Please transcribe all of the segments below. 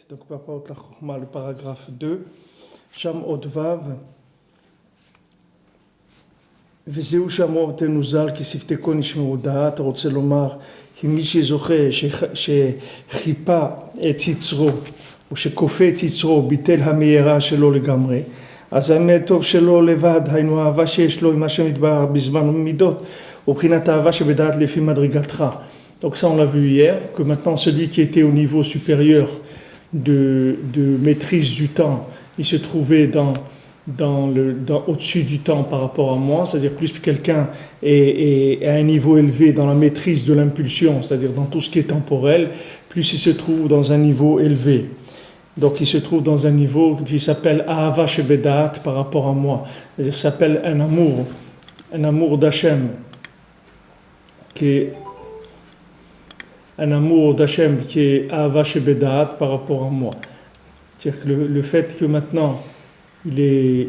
donc par rapport à la Chokhmah, le paragraphe 2, Sham Odvav, וזהו שאמרתנו ז"ל כי שפתקו נשמעו דעת, רוצה לומר כי מי שזוכה שחיפה את יצרו או שכופה את יצרו ביטל המארה שלו לגמרי, אז האמת טוב שלו לבד, היינו האהבה שיש לו עם מה שמתבהר בזמן ומידות ובחינת האהבה שבדעת לפי מדרגתך. Donc ça on l'a vu hier, que maintenant celui qui était au niveau supérieur de maîtrise du temps, il se trouvait au-dessus du temps par rapport à moi, c'est-à-dire plus quelqu'un est à un niveau élevé dans la maîtrise de l'impulsion, c'est-à-dire dans tout ce qui est temporel, plus il se trouve dans un niveau élevé. Donc il se trouve dans un niveau qui s'appelle Ahava Shebedat par rapport à moi, c'est-à-dire s'appelle un amour d'Hachem, qui est un amour d'Hachem qui est Ahava Shebedat par rapport à moi. C'est-à-dire que le fait que maintenant le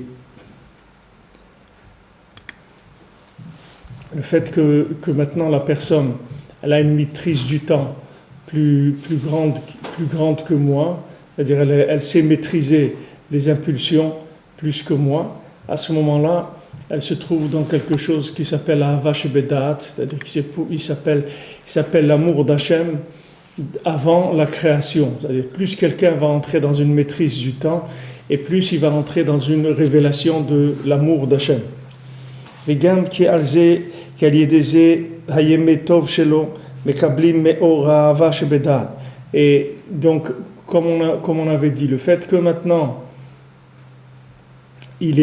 fait que maintenant la personne elle a une maîtrise du temps plus grande que moi, c'est-à-dire elle sait maîtriser les impulsions plus que moi, à ce moment-là elle se trouve dans quelque chose qui s'appelle Ahava Shebedat, c'est-à-dire qu'il s'appelle l'amour d'Hachem avant la création, c'est-à-dire plus quelqu'un va entrer dans une maîtrise du temps et plus il va entrer dans une révélation de l'amour d'Hachem. וגם כעל זה, כעל ידי זה, הימי טוב שלו, מקבלים מאור האהבה שבדעת. Et donc, comme on avait dit, le fait que maintenant, il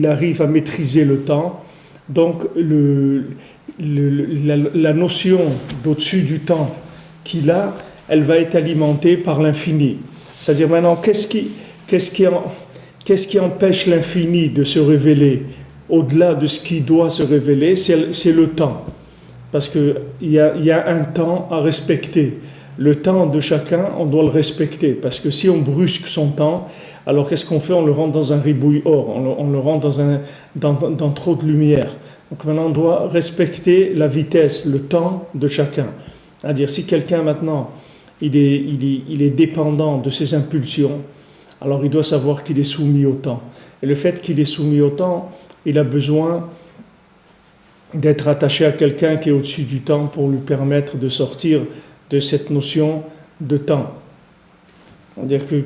arrive à maîtriser le temps, donc la notion d'au-dessus du temps qu'il a, elle va être alimentée par l'infini. C'est-à-dire maintenant, qu'est-ce qui empêche l'infini de se révéler au-delà de ce qui doit se révéler? C'est le temps. Parce qu'il y a un temps à respecter. Le temps de chacun, on doit le respecter. Parce que si on brusque son temps, alors qu'est-ce qu'on fait? On le rentre dans un ribouille or, on le rentre dans trop de lumière. Donc maintenant, on doit respecter la vitesse, le temps de chacun. C'est-à-dire, si quelqu'un maintenant, il est dépendant de ses impulsions, alors il doit savoir qu'il est soumis au temps. Et le fait qu'il est soumis au temps, il a besoin d'être attaché à quelqu'un qui est au-dessus du temps pour lui permettre de sortir de cette notion de temps. C'est-à-dire que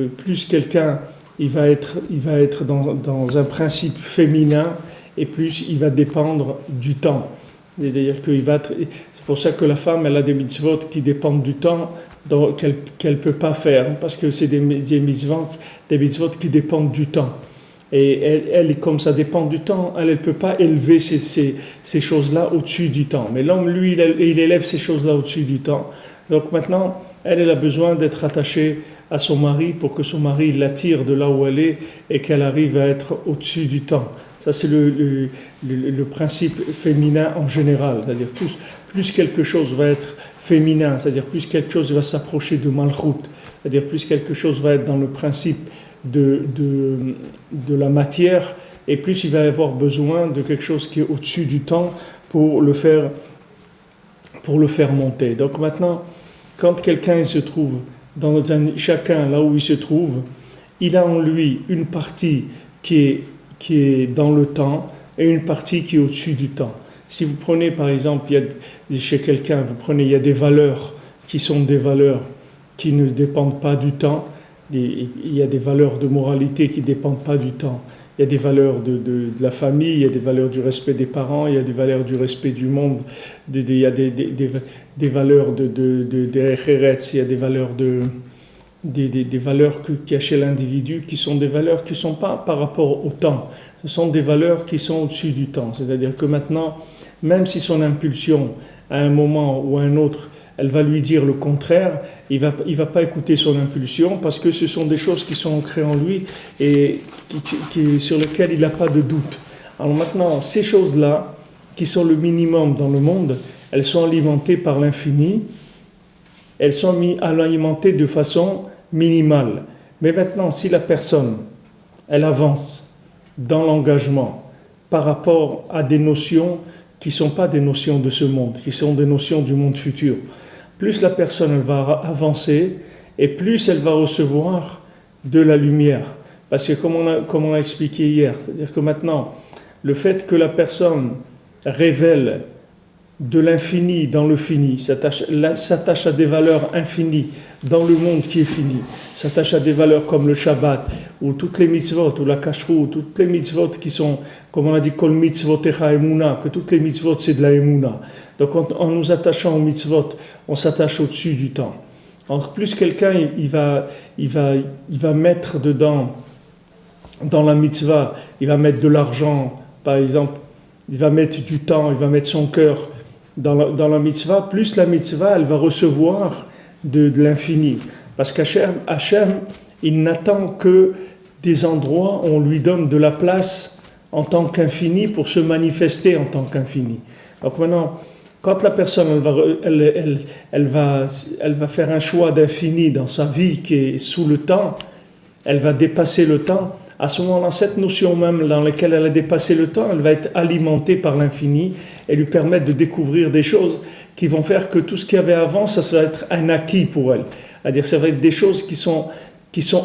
plus quelqu'un il va être dans un principe féminin et plus il va dépendre du temps. C'est-à-dire c'est pour ça que la femme elle a des mitzvot qui dépendent du temps qu'elle ne peut pas faire, parce que c'est des mitzvot qui dépendent du temps. Et elle, comme ça dépend du temps, elle ne peut pas élever ces choses-là au-dessus du temps. Mais l'homme, lui, il élève ces choses-là au-dessus du temps. Donc maintenant, elle a besoin d'être attachée à son mari pour que son mari l'attire de là où elle est et qu'elle arrive à être au-dessus du temps. Ça, c'est le principe féminin en général. C'est-à-dire, plus quelque chose va être féminin, c'est-à-dire plus quelque chose va s'approcher de Malchut, c'est-à-dire plus quelque chose va être dans le principe de la matière, et plus il va avoir besoin de quelque chose qui est au-dessus du temps pour le faire monter. Donc maintenant, quand quelqu'un se trouve chacun là où il se trouve, il a en lui une partie qui est dans le temps et une partie qui est au-dessus du temps. Si vous prenez par exemple, chez quelqu'un, il y a des valeurs qui sont des valeurs qui ne dépendent pas du temps. Il y a des valeurs de moralité qui ne dépendent pas du temps. Il y a des valeurs de la famille, il y a des valeurs du respect des parents, il y a des valeurs du respect du monde, il y a des valeurs de Echeretz, il y a des valeurs des valeurs qu'il y a chez l'individu qui sont des valeurs qui ne sont pas par rapport au temps. Ce sont des valeurs qui sont au-dessus du temps. C'est-à-dire que maintenant, même si son impulsion, à un moment ou à un autre, elle va lui dire le contraire, il va pas écouter son impulsion parce que ce sont des choses qui sont ancrées en lui et sur lesquelles il n'a pas de doute. Alors maintenant, ces choses-là, qui sont le minimum dans le monde, elles sont alimentées par l'infini, elles sont alimentées de façon minimale. Mais maintenant, si la personne, elle avance dans l'engagement par rapport à des notions qui ne sont pas des notions de ce monde, qui sont des notions du monde futur, plus la personne elle va avancer et plus elle va recevoir de la lumière. Parce que comme on a expliqué hier, c'est-à-dire que maintenant, le fait que la personne révèle de l'infini dans le fini, s'attache à des valeurs infinies dans le monde qui est fini, s'attache à des valeurs comme le Shabbat, ou toutes les mitzvot, ou la kashrut, toutes les mitzvot qui sont, comme on a dit, kol mitzvot echa emuna, que toutes les mitzvot c'est de la emuna. Donc en nous attachant aux mitzvot, on s'attache au-dessus du temps. En plus, quelqu'un, il va mettre dedans, dans la mitzvah, il va mettre de l'argent, par exemple, il va mettre du temps, il va mettre son cœur dans la mitzvah, plus la mitzvah, elle va recevoir de l'infini. Parce qu'Hachem, il n'attend que des endroits où on lui donne de la place en tant qu'infini pour se manifester en tant qu'infini. Donc maintenant, quand la personne elle va faire un choix d'infini dans sa vie qui est sous le temps, elle va dépasser le temps. À ce moment-là, cette notion même dans laquelle elle a dépassé le temps, elle va être alimentée par l'infini et lui permettre de découvrir des choses qui vont faire que tout ce qu'il y avait avant, ça va être un acquis pour elle. C'est-à-dire, ça va être des choses qui sont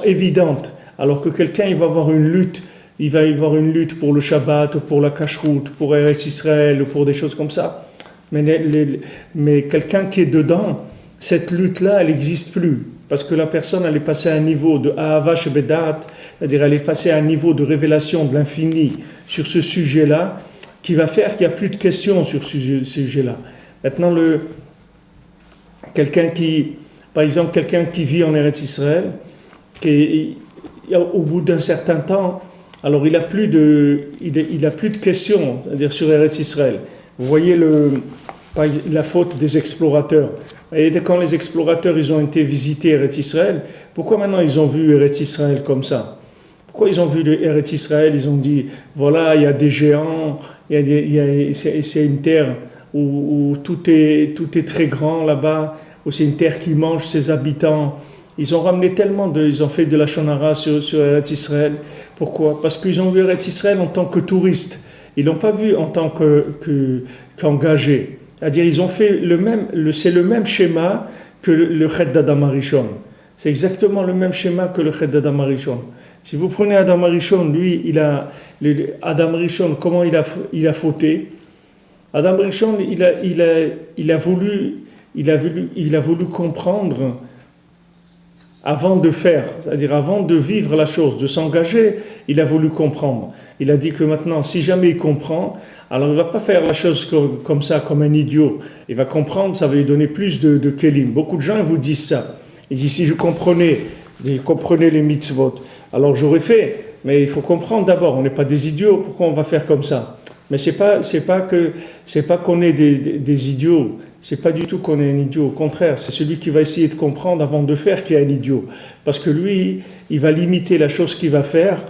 évidentes. Alors que quelqu'un, il va avoir une lutte, il va y avoir une lutte pour le Shabbat, pour la Kashrut, pour Eretz Israël, ou pour des choses comme ça. Mais quelqu'un qui est dedans, cette lutte-là, elle n'existe plus. Parce que la personne, elle est passée à un niveau de Ahava Shebedat, c'est-à-dire elle est passée à un niveau de révélation de l'infini sur ce sujet-là, qui va faire qu'il n'y a plus de questions sur ce sujet-là. Maintenant, par exemple, quelqu'un qui vit en Eretz Israël, au bout d'un certain temps, alors il n'a plus de questions, c'est-à-dire sur Eretz Israël. Vous voyez la faute des explorateurs. Et quand les explorateurs ils ont été visiter Eretz Israël, pourquoi maintenant ils ont vu Eretz Israël comme ça? Pourquoi ils ont vu Eretz Israël? Ils ont dit, voilà, il y a des géants, c'est une terre où tout est très grand là-bas, où c'est une terre qui mange ses habitants. Ils ont ramené ils ont fait de la shonara sur Eretz Israël. Pourquoi? Parce qu'ils ont vu Eretz Israël en tant que touristes. Ils ne l'ont pas vu en tant qu'engagés. C'est-à-dire, ils ont fait c'est le même schéma que le Chet d'Adam Arishon. C'est exactement le même schéma que le Chet d'Adam Arishon. Si vous prenez Adam Arishon, lui, Adam Arishon, comment il a fauté? Adam Arishon, il a voulu comprendre avant de faire, c'est-à-dire avant de vivre la chose, de s'engager, il a voulu comprendre. Il a dit que maintenant, si jamais il comprend, alors il ne va pas faire la chose comme ça, comme un idiot. Il va comprendre, ça va lui donner plus de kelim. Beaucoup de gens vous disent ça. Ils disent, si je comprenais les mitzvot, alors j'aurais fait. Mais il faut comprendre d'abord, on n'est pas des idiots, pourquoi on va faire comme ça? Mais c'est pas qu'on est des idiots. C'est pas du tout qu'on est un idiot. Au contraire, c'est celui qui va essayer de comprendre avant de faire qui est un idiot. Parce que lui, il va limiter la chose qu'il va faire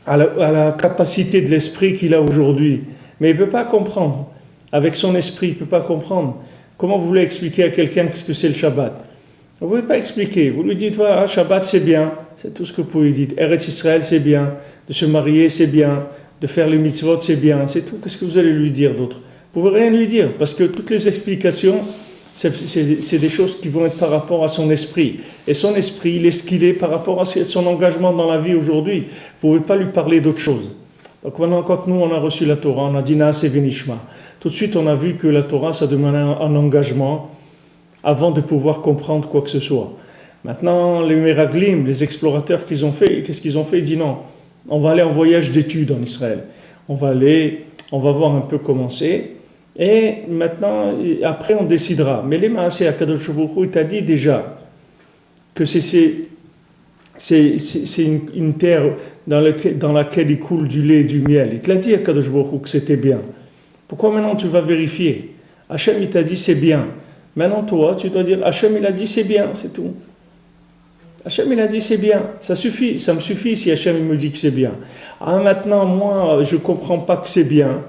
à la capacité de l'esprit qu'il a aujourd'hui. Mais il ne peut pas comprendre. Avec son esprit, il ne peut pas comprendre. Comment vous voulez expliquer à quelqu'un ce que c'est le Shabbat? Vous ne pouvez pas expliquer. Vous lui dites, voilà, Shabbat c'est bien. C'est tout ce que vous pouvez dire. Eretz Israël c'est bien. De se marier c'est bien. De faire les mitzvot c'est bien. C'est tout. Qu'est-ce que vous allez lui dire d'autre? Vous ne pouvez rien lui dire. Parce que toutes les explications, c'est des choses qui vont être par rapport à son esprit. Et son esprit, il est ce qu'il est par rapport à son engagement dans la vie aujourd'hui. Vous ne pouvez pas lui parler d'autre chose. Donc maintenant, quand nous, on a reçu la Torah, on a dit Naaseh Venishma. Tout de suite, on a vu que la Torah, ça demande un engagement avant de pouvoir comprendre quoi que ce soit. Maintenant, les Meraglim, les explorateurs qu'est-ce qu'ils ont fait? Ils disent non, on va aller en voyage d'études en Israël. On va voir un peu comment c'est. Et maintenant, après, on décidera. Mais les Maaseh Akadosh Baruch Hu, il t'a dit déjà que c'est une terre dans laquelle il coule du lait et du miel. Il te l'a dit, Akadosh Baruch Hu, que c'était bien. Pourquoi maintenant tu vas vérifier? Hachem, il t'a dit c'est bien. Maintenant, toi, tu dois dire Hachem, il a dit c'est bien, c'est tout. Hachem, il a dit c'est bien. Ça suffit, ça me suffit si Hachem il me dit que c'est bien. Ah, maintenant, moi, je ne comprends pas que c'est bien.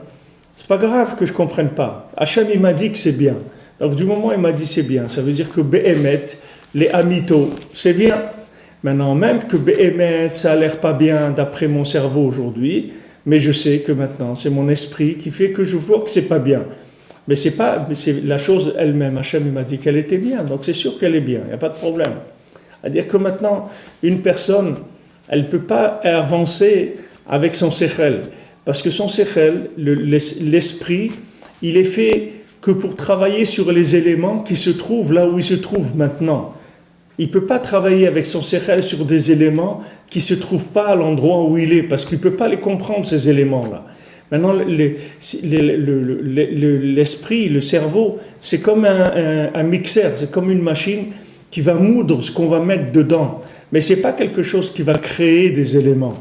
C'est pas grave que je ne comprenne pas. Hachem, il m'a dit que c'est bien. Donc, du moment où il m'a dit c'est bien, ça veut dire que Be'emet, les Amito, c'est bien. Maintenant, même que Be'emet, ça a l'air pas bien d'après mon cerveau aujourd'hui, mais je sais que maintenant, c'est mon esprit qui fait que je vois que c'est pas bien. Mais c'est la chose elle-même. Hachem m'a dit qu'elle était bien, donc c'est sûr qu'elle est bien, il n'y a pas de problème. C'est-à-dire que maintenant, une personne, elle ne peut pas avancer avec son sechel, parce que son sechel, l'esprit, il est fait que pour travailler sur les éléments qui se trouvent là où ils se trouvent maintenant. Il ne peut pas travailler avec son sechel sur des éléments qui ne se trouvent pas à l'endroit où il est, parce qu'il ne peut pas les comprendre, ces éléments-là. Maintenant, l'esprit, le cerveau, c'est comme un mixeur, c'est comme une machine qui va moudre ce qu'on va mettre dedans. Mais ce n'est pas quelque chose qui va créer des éléments.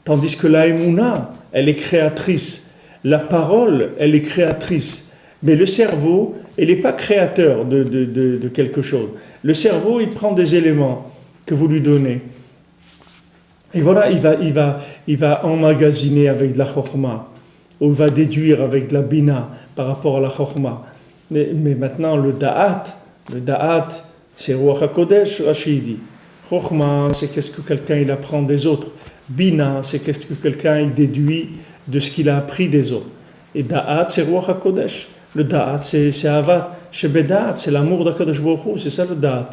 Tandis que la Emouna, elle est créatrice. La parole, elle est créatrice. Mais le cerveau, il n'est pas créateur de quelque chose. Le cerveau, il prend des éléments que vous lui donnez. Et voilà, il va emmagasiner avec de la chokhma, ou il va déduire avec de la bina par rapport à la chokhma. Mais maintenant, le da'at, c'est Ruach HaKodesh, Rashi dit. Chokhma, c'est qu'est-ce que quelqu'un il apprend des autres. Bina, c'est qu'est-ce que quelqu'un il déduit de ce qu'il a appris des autres. Et da'at, c'est Ruach HaKodesh. Le da'at, c'est avat. Shebedat, c'est l'amour d'Akadosh Baruch Hu, c'est ça le da'at.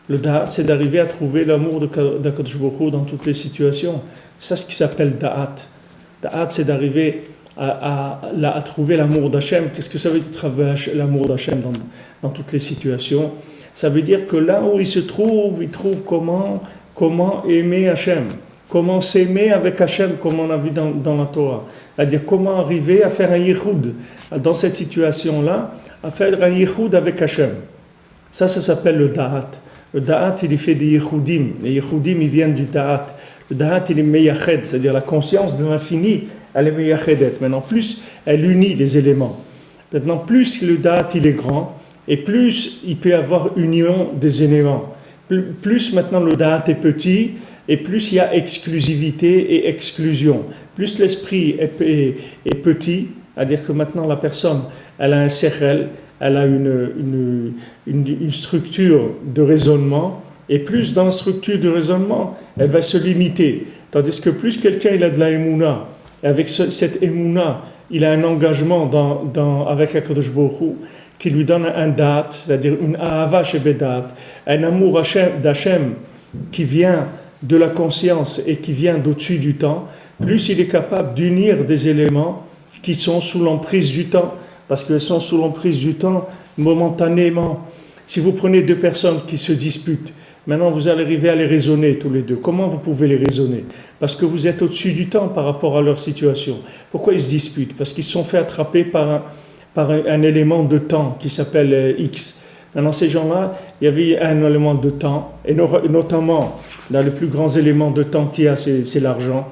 Le da'at, c'est d'arriver à trouver l'amour d'Akadosh Baruch Hu dans toutes les situations. C'est ça ce qui s'appelle da'at. Da'at, c'est d'arriver à trouver l'amour d'Hachem. Qu'est-ce que ça veut dire trouver l'amour d'Hachem dans toutes les situations? Ça veut dire que là où il trouve comment aimer Hachem. Comment s'aimer avec Hachem, comme on a vu dans la Torah. C'est-à-dire comment arriver à faire un yichud dans cette situation-là, à faire un yichud avec Hachem. Ça s'appelle le da'at. Le da'at, il est fait des yichudim. Les yichudim, ils viennent du da'at. Le da'at, il est meyached, c'est-à-dire la conscience de l'infini, elle est meyachedet. Maintenant, plus elle unit les éléments. Maintenant, plus le da'at, il est grand, et plus il peut y avoir union des éléments. Plus maintenant le da'at est petit, et plus il y a exclusivité et exclusion. Plus l'esprit est petit, c'est-à-dire que maintenant la personne, elle a un sechel, elle a une structure de raisonnement, et plus dans la structure de raisonnement, elle va se limiter. Tandis que plus quelqu'un il a de la émouna, et avec cette émouna, il a un engagement avec Akadosh Baruch Hu, qui lui donne un da'at, c'est-à-dire une ahava shebedat, un amour d'Hachem qui vient de la conscience et qui vient d'au-dessus du temps, plus il est capable d'unir des éléments qui sont sous l'emprise du temps, parce qu'elles sont sous l'emprise du temps momentanément. Si vous prenez deux personnes qui se disputent, maintenant vous allez arriver à les raisonner tous les deux. Comment vous pouvez les raisonner? Parce que vous êtes au-dessus du temps par rapport à leur situation. Pourquoi ils se disputent? Parce qu'ils se sont fait attraper par un élément de temps qui s'appelle X. Maintenant, ces gens-là, il y avait un élément de temps, et notamment, dans les plus grands éléments de temps qu'il y a, c'est l'argent.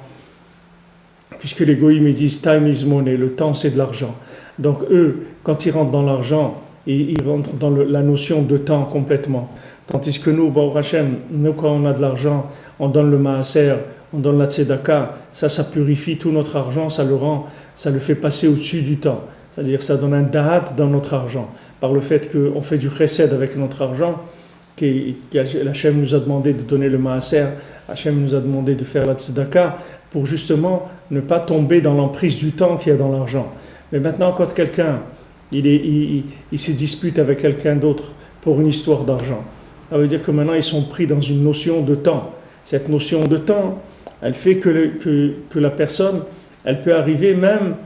Puisque les goïms disent « time is money », le temps c'est de l'argent. Donc eux, quand ils rentrent dans l'argent, ils rentrent dans la notion de temps complètement. Tandis que nous, Baruch Hashem, nous quand on a de l'argent, on donne le maaser, on donne la tzedaka, ça purifie tout notre argent, ça le fait passer au-dessus du temps. C'est-à-dire ça donne un da'at dans notre argent. Par le fait qu'on fait du chesed avec notre argent, Hachem nous a demandé de donner le maaser, Hachem nous a demandé de faire la tzedaka, pour justement ne pas tomber dans l'emprise du temps qu'il y a dans l'argent. Mais maintenant, quand quelqu'un, il se dispute avec quelqu'un d'autre pour une histoire d'argent, ça veut dire que maintenant ils sont pris dans une notion de temps. Cette notion de temps, elle fait que la personne, elle peut arriver même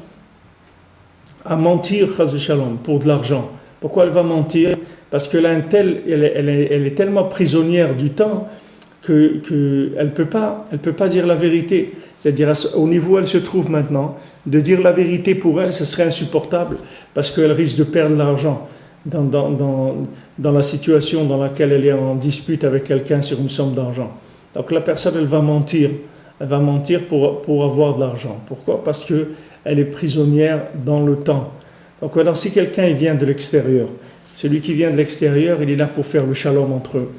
à mentir, chas v'shalom, pour de l'argent. Pourquoi elle va mentir? Parce que là, elle est tellement prisonnière du temps qu'elle peut pas dire la vérité. C'est-à-dire au niveau où elle se trouve maintenant, de dire la vérité pour elle, ce serait insupportable parce qu'elle risque de perdre l'argent dans la situation dans laquelle elle est en dispute avec quelqu'un sur une somme d'argent. Donc la personne, elle va mentir pour avoir de l'argent. Pourquoi? Parce qu'elle est prisonnière dans le temps. Donc alors si quelqu'un il vient de l'extérieur, celui qui vient de l'extérieur, il est là pour faire le shalom entre eux.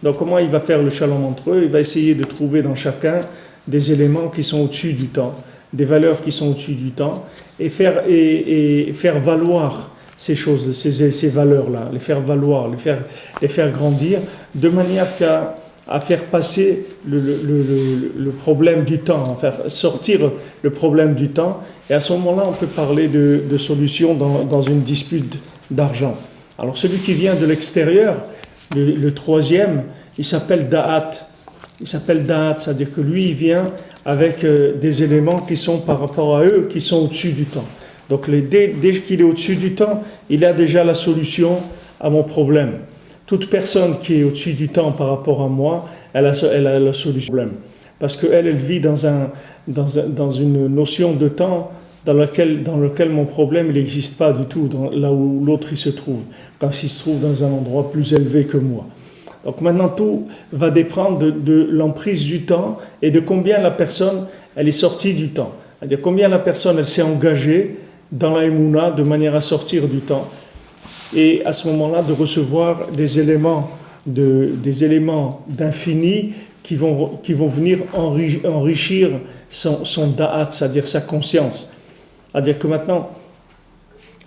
Donc comment il va faire le shalom entre eux? Il va essayer de trouver dans chacun des éléments qui sont au-dessus du temps, des valeurs qui sont au-dessus du temps, et faire valoir ces choses, ces valeurs-là, les faire valoir, les faire grandir, de manière à faire passer le problème du temps, à faire sortir le problème du temps. Et à ce moment-là, on peut parler de solution dans une dispute d'argent. Alors celui qui vient de l'extérieur, le troisième, il s'appelle Da'at. Il s'appelle Da'at, c'est-à-dire que lui, il vient avec des éléments qui sont par rapport à eux, qui sont au-dessus du temps. Donc dès qu'il est au-dessus du temps, il a déjà la solution à mon problème. Toute personne qui est au-dessus du temps par rapport à moi, elle a la solution au problème. Parce qu'elle vit dans une notion de temps dans lequel mon problème n'existe pas du tout, là où l'autre il se trouve, quand il se trouve dans un endroit plus élevé que moi. Donc maintenant, tout va dépendre de l'emprise du temps et de combien la personne elle est sortie du temps. C'est-à-dire combien la personne elle s'est engagée dans la Emouna de manière à sortir du temps. Et à ce moment-là, de recevoir des éléments d'infini qui vont venir enrichir son da'at, c'est-à-dire sa conscience. C'est-à-dire que maintenant,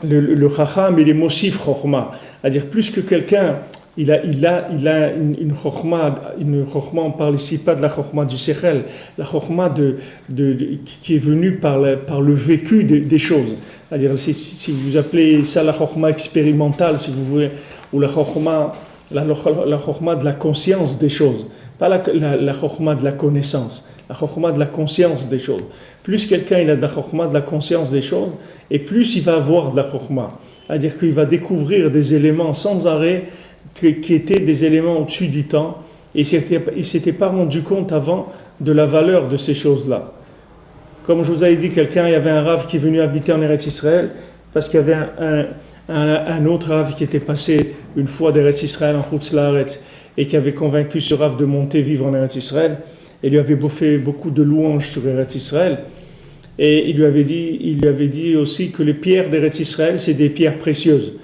le chacham, il est mosif chokhma. C'est-à-dire plus que quelqu'un, il a une chokhma, on parle ici pas de la chokhma du sechel, la chokhma qui est venue par le vécu des choses. C'est-à-dire, si vous appelez ça la chokhma expérimentale, si vous voulez, ou la chokhma de la conscience des choses, pas la chokhma de la connaissance, la chokhma de la conscience des choses. Plus quelqu'un il a de la chokhma de la conscience des choses, et plus il va avoir de la chokhma. C'est-à-dire qu'il va découvrir des éléments sans arrêt qui étaient des éléments au-dessus du temps, et il ne s'était pas rendu compte avant de la valeur de ces choses-là. Comme je vous avais dit, il y avait un Rav qui est venu habiter en Eretz Israël, parce qu'il y avait un autre Rav qui était passé une fois d'Eretz Israël en Chutz La'aretz, et qui avait convaincu ce Rav de monter vivre en Eretz Israël, et lui avait fait beaucoup de louanges sur Eretz Israël, et il lui avait dit aussi que les pierres d'Eretz Israël, c'est des pierres précieuses.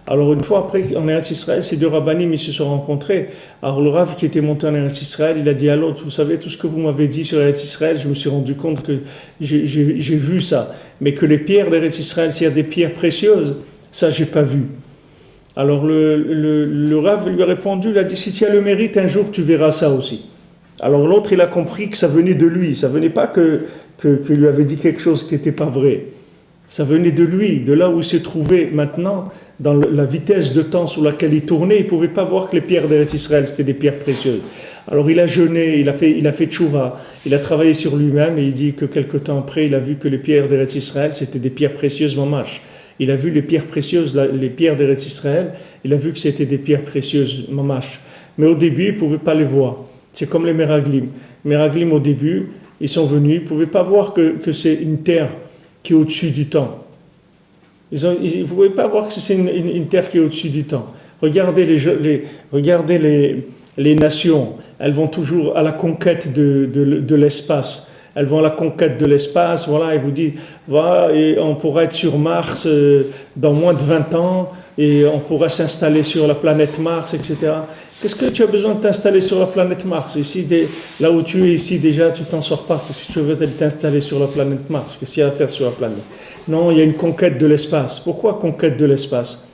Alors une fois après, en Eretz Israël, ces deux rabbanim, ils se sont rencontrés. Alors le Rav qui était monté en Eretz Israël, il a dit à l'autre, vous savez, tout ce que vous m'avez dit sur Eretz Israël, je me suis rendu compte que j'ai vu ça. Mais que les pierres d'Eretz Israël, s'il y a des pierres précieuses, ça, j'ai pas vu. Alors le Rav lui a répondu, il a dit, si tu as le mérite, un jour, tu verras ça aussi. Alors l'autre, il a compris que ça venait de lui. Ça venait pas que lui avait dit quelque chose qui n'était pas vrai. Ça venait de lui, de là où il se trouvait maintenant, dans la vitesse de temps sur laquelle il tournait, il ne pouvait pas voir que les pierres d'Eretz Israël, c'était des pierres précieuses. Alors il a jeûné, il a fait tchouva, il a travaillé sur lui-même et il dit que quelque temps après, il a vu que les pierres d'Eretz Israël, c'était des pierres précieuses mamash. Il a vu les pierres précieuses, les pierres d'Eretz Israël, il a vu que c'était des pierres précieuses mamash. Mais au début, il ne pouvait pas les voir. C'est comme les Meraglim. Les Meraglim, au début, ils sont venus, ils ne pouvaient pas voir que c'est une terre qui est au-dessus du temps. Vous ne pouvez pas voir que c'est une terre qui est au-dessus du temps. Regardez les nations, elles vont toujours à la conquête de l'espace. Elles vont à la conquête de l'espace, voilà, et vous dites, voilà, et on pourra être sur Mars dans moins de 20 ans, et on pourra s'installer sur la planète Mars, etc. Qu'est-ce que tu as besoin de t'installer sur la planète Mars? Ici, là où tu es ici déjà, tu t'en sors pas. Qu'est-ce que tu veux t'installer sur la planète Mars? Qu'est-ce qu'il y a à faire sur la planète? Non, il y a une conquête de l'espace. Pourquoi conquête de l'espace?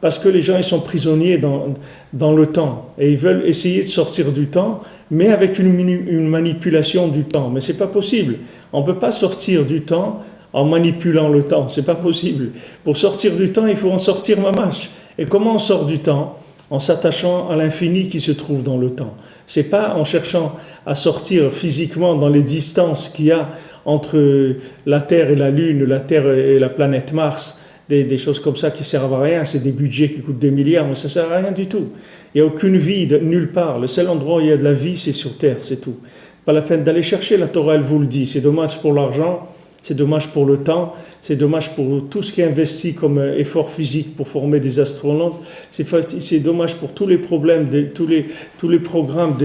Parce que les gens ils sont prisonniers dans le temps et ils veulent essayer de sortir du temps, mais avec une manipulation du temps. Mais c'est pas possible. On peut pas sortir du temps en manipulant le temps. C'est pas possible. Pour sortir du temps, il faut en sortir mamash. Et comment on sort du temps? En s'attachant à l'infini qui se trouve dans le temps. C'est pas en cherchant à sortir physiquement dans les distances qu'il y a entre la Terre et la Lune, la Terre et la planète Mars, des choses comme ça qui servent à rien, c'est des budgets qui coûtent des milliards, mais ça sert à rien du tout. Il n'y a aucune vie nulle part. Le seul endroit où il y a de la vie, c'est sur Terre, c'est tout. Pas la peine d'aller chercher, la Torah elle vous le dit. C'est dommage pour l'argent, c'est dommage pour le temps, c'est dommage pour tout ce qui est investi comme effort physique pour former des astronautes, c'est dommage pour tous les problèmes, tous les programmes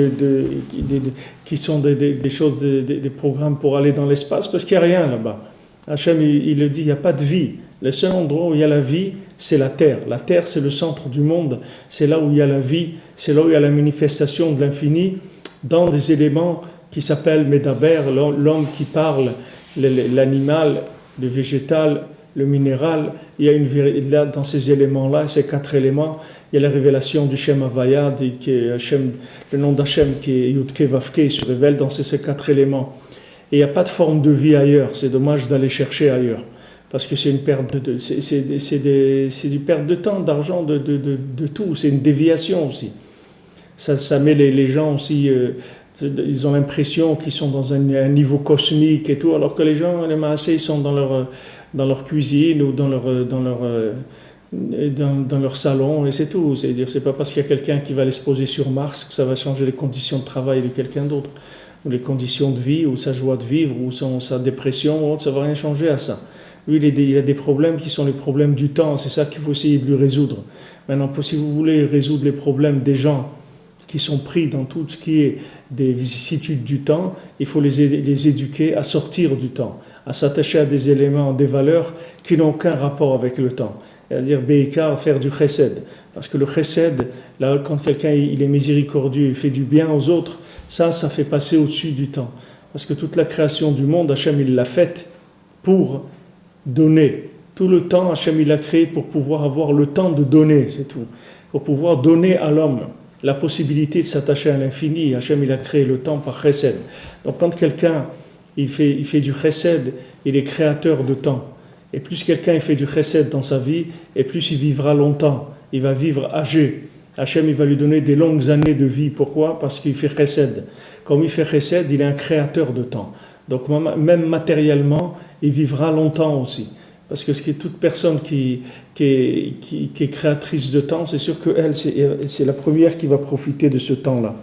qui sont des choses, des programmes pour aller dans l'espace, parce qu'il n'y a rien là-bas. Hachem, il le dit, il n'y a pas de vie. Le seul endroit où il y a la vie, c'est la Terre. La Terre, c'est le centre du monde, c'est là où il y a la vie, c'est là où il y a la manifestation de l'infini, dans des éléments qui s'appellent Médaber, l'homme qui parle, l'animal, le végétal le minéral, il y a là, dans ces éléments-là, ces 4 éléments, il y a la révélation du Shem Havaya, qui est le nom d'Hachem qui est Yudke Vavke, se révèle dans ces 4 éléments. Et il n'y a pas de forme de vie ailleurs, c'est dommage d'aller chercher ailleurs. Parce que c'est une perte c'est du perte de temps, d'argent, de tout, c'est une déviation aussi. Ça met les gens aussi, ils ont l'impression qu'ils sont dans un niveau cosmique et tout, alors que les gens, les Maasés, ils sont dans leur cuisine ou dans leur salon et c'est tout. C'est-à-dire, c'est pas parce qu'il y a quelqu'un qui va aller se poser sur Mars que ça va changer les conditions de travail de quelqu'un d'autre, ou les conditions de vie, ou sa joie de vivre, ou sa dépression, ou autre, ça va rien changer à ça. Lui, il a des problèmes qui sont les problèmes du temps, c'est ça qu'il faut essayer de lui résoudre. Maintenant, si vous voulez résoudre les problèmes des gens qui sont pris dans tout ce qui est des vicissitudes du temps, il faut les éduquer à sortir du temps, à s'attacher à des éléments, des valeurs qui n'ont aucun rapport avec le temps. C'est-à-dire, Beïkar, faire du chesed. Parce que le chesed, là, quand quelqu'un il est miséricordieux, il fait du bien aux autres, ça fait passer au-dessus du temps. Parce que toute la création du monde, Hachem, il l'a faite pour donner. Tout le temps, Hachem, il l'a créé pour pouvoir avoir le temps de donner, c'est tout. Pour pouvoir donner à l'homme la possibilité de s'attacher à l'infini. Hachem, il a créé le temps par chesed. Donc quand quelqu'un, il fait du chesed, il est créateur de temps. Et plus quelqu'un il fait du chesed dans sa vie, et plus il vivra longtemps. Il va vivre âgé. Hachem, il va lui donner des longues années de vie. Pourquoi ? Parce qu'il fait chesed. Comme il fait chesed, il est un créateur de temps. Donc même matériellement, il vivra longtemps aussi. Parce que toute personne qui est créatrice de temps, c'est sûr qu'elle, c'est la première qui va profiter de ce temps-là.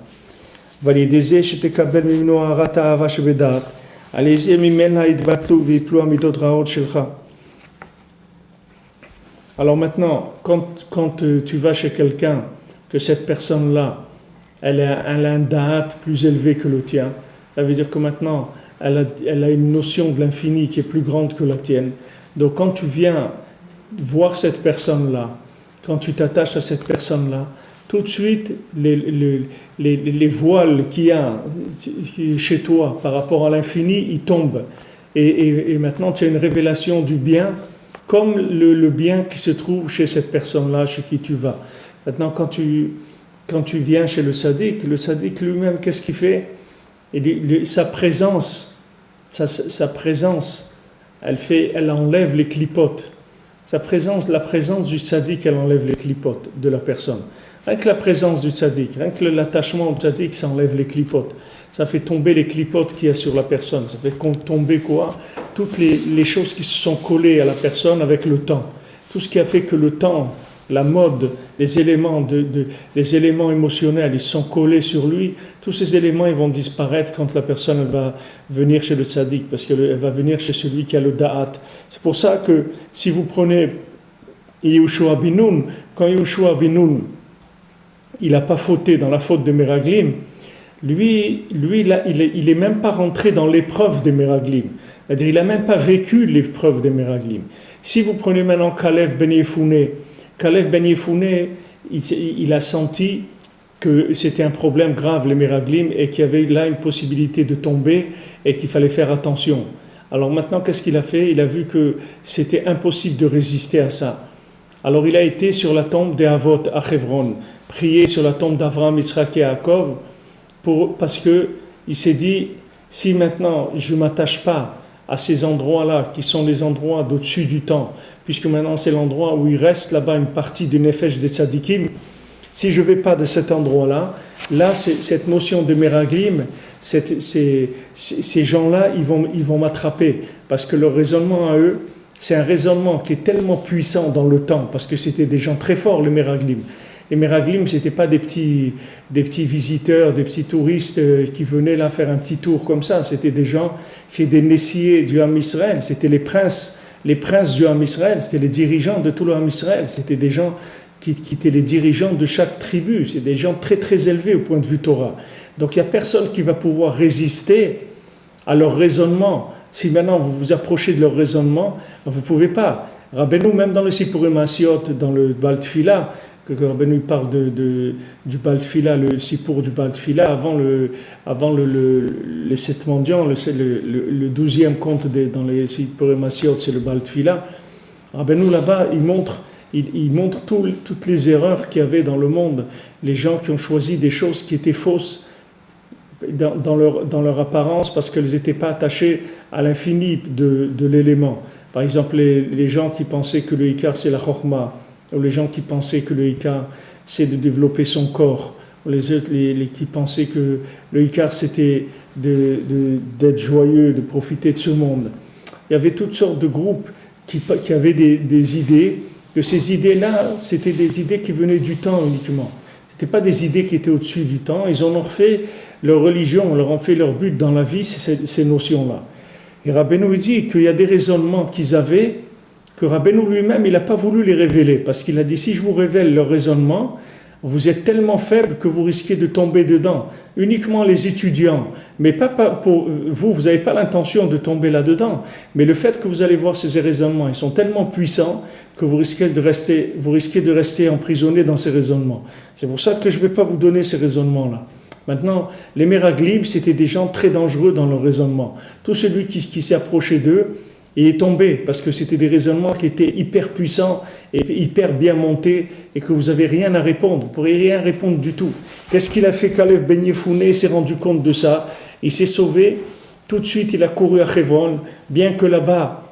Alors maintenant, quand tu vas chez quelqu'un, que cette personne-là, elle a un da'at plus élevé que le tien, ça veut dire que maintenant, elle a une notion de l'infini qui est plus grande que la tienne. Donc quand tu viens voir cette personne-là, quand tu t'attaches à cette personne-là, tout de suite, les voiles qu'il y a chez toi par rapport à l'infini, ils tombent. Et maintenant, tu as une révélation du bien, comme le bien qui se trouve chez cette personne-là, chez qui tu vas. Maintenant, quand tu viens chez le sadique lui-même, qu'est-ce qu'il fait ? Sa présence, elle enlève les clipotes. La présence du tzaddik, elle enlève les clipotes de la personne. Rien que la présence du tzaddik, rien que l'attachement au tzaddik, ça enlève les clipotes. Ça fait tomber les clipotes qu'il y a sur la personne. Ça fait tomber quoi ? Toutes les choses qui se sont collées à la personne avec le temps. Tout ce qui a fait que le temps, la mode, les éléments émotionnels, ils sont collés sur lui. Tous ces éléments, ils vont disparaître quand la personne elle va venir chez le tzaddik, parce qu'elle va venir chez celui qui a le da'at. C'est pour ça que si vous prenez Yehoshua ben Nun, quand Yehoshua ben Nun, il n'a pas fauté dans la faute des Meraglim, lui là, il est même pas rentré dans l'épreuve des Meraglim. C'est-à-dire, il n'a même pas vécu l'épreuve des Meraglim. Si vous prenez maintenant Kalev ben Yefouné, il a senti que c'était un problème grave, les Meraglim, et qu'il y avait là une possibilité de tomber et qu'il fallait faire attention. Alors maintenant, qu'est-ce qu'il a fait ? Il a vu que c'était impossible de résister à ça. Alors il a été sur la tombe des Havot à Hebron, prié sur la tombe d'Avraham, Yitzhak et Yaakov, parce qu'il s'est dit, si maintenant je ne m'attache pas à ces endroits-là, qui sont les endroits d'au-dessus du temps, puisque maintenant c'est l'endroit où il reste là-bas une partie du Nefesh des Tzadikim, si je ne vais pas de cet endroit-là, là, cette notion de Meraglim, ces gens-là, ils vont m'attraper, parce que leur raisonnement à eux, c'est un raisonnement qui est tellement puissant dans le temps, parce que c'était des gens très forts, les Meraglim. Les Meraglim, ce n'étaient pas des petits visiteurs, des petits touristes qui venaient là faire un petit tour comme ça. C'était des gens qui étaient des Nessiers du Ham Israël. C'était les princes du Ham Israël. C'était les dirigeants de tout le Ham Israël. C'était des gens qui étaient les dirigeants de chaque tribu. C'est des gens très très élevés au point de vue Torah. Donc il n'y a personne qui va pouvoir résister à leur raisonnement. Si maintenant vous vous approchez de leur raisonnement, vous ne pouvez pas. Rabbeinu, même dans le Sipurim Asiot, dans le Baal Tfila, que Rabbeinu parle du Baal Tfila, le Sipur du Baal Tfila, avant les 7 mendiants, le 12e conte dans les Sipurim Asiot, c'est le Baal Tfila. Rabbeinu là-bas, il montre toutes les erreurs qu'il y avait dans le monde, les gens qui ont choisi des choses qui étaient fausses dans leur apparence parce qu'elles n'étaient pas attachées à l'infini de l'élément. Par exemple, les gens qui pensaient que le Ikar c'est la Chorma, ou les gens qui pensaient que le Ikar c'est de développer son corps, ou les autres qui pensaient que le Ikar c'était d'être joyeux, de profiter de ce monde. Il y avait toutes sortes de groupes qui avaient des idées, que ces idées-là, c'était des idées qui venaient du temps uniquement. Ce n'étaient pas des idées qui étaient au-dessus du temps. Ils en ont fait leur religion, leur ont fait leur but dans la vie, c'est ces notions-là. Et Rabbeinu dit qu'il y a des raisonnements qu'ils avaient, que Rabbeinu lui-même, il n'a pas voulu les révéler, parce qu'il a dit, si je vous révèle leur raisonnement, vous êtes tellement faible que vous risquez de tomber dedans. Uniquement les étudiants, mais pas pour vous, vous n'avez pas l'intention de tomber là-dedans, mais le fait que vous allez voir ces raisonnements, ils sont tellement puissants que vous risquez de rester emprisonné dans ces raisonnements. C'est pour ça que je ne vais pas vous donner ces raisonnements-là. Maintenant, les Meraglim, c'était des gens très dangereux dans leur raisonnement. Tout celui qui s'est approché d'eux, il est tombé parce que c'était des raisonnements qui étaient hyper puissants et hyper bien montés et que vous n'avez rien à répondre. Vous ne pourriez rien répondre du tout. Qu'est-ce qu'il a fait Kalev Ben Yefouné? Il s'est rendu compte de ça. Il s'est sauvé. Tout de suite, il a couru à Hebron, bien que là-bas,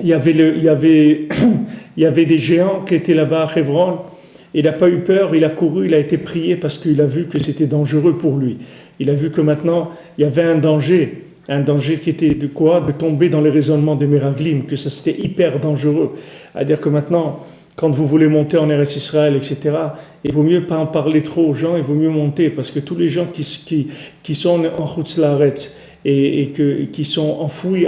il y avait des géants qui étaient là-bas à Hebron. Il n'a pas eu peur, il a couru, il a été prié parce qu'il a vu que c'était dangereux pour lui. Il a vu que maintenant, il y avait un danger qui était de quoi? De tomber dans les raisonnements des Meraglim, que ça c'était hyper dangereux. C'est-à-dire que maintenant, quand vous voulez monter en Eretz Israël, etc., il vaut mieux pas en parler trop aux gens, il vaut mieux monter, parce que tous les gens qui sont en Chutz La'aretz et qui sont enfouis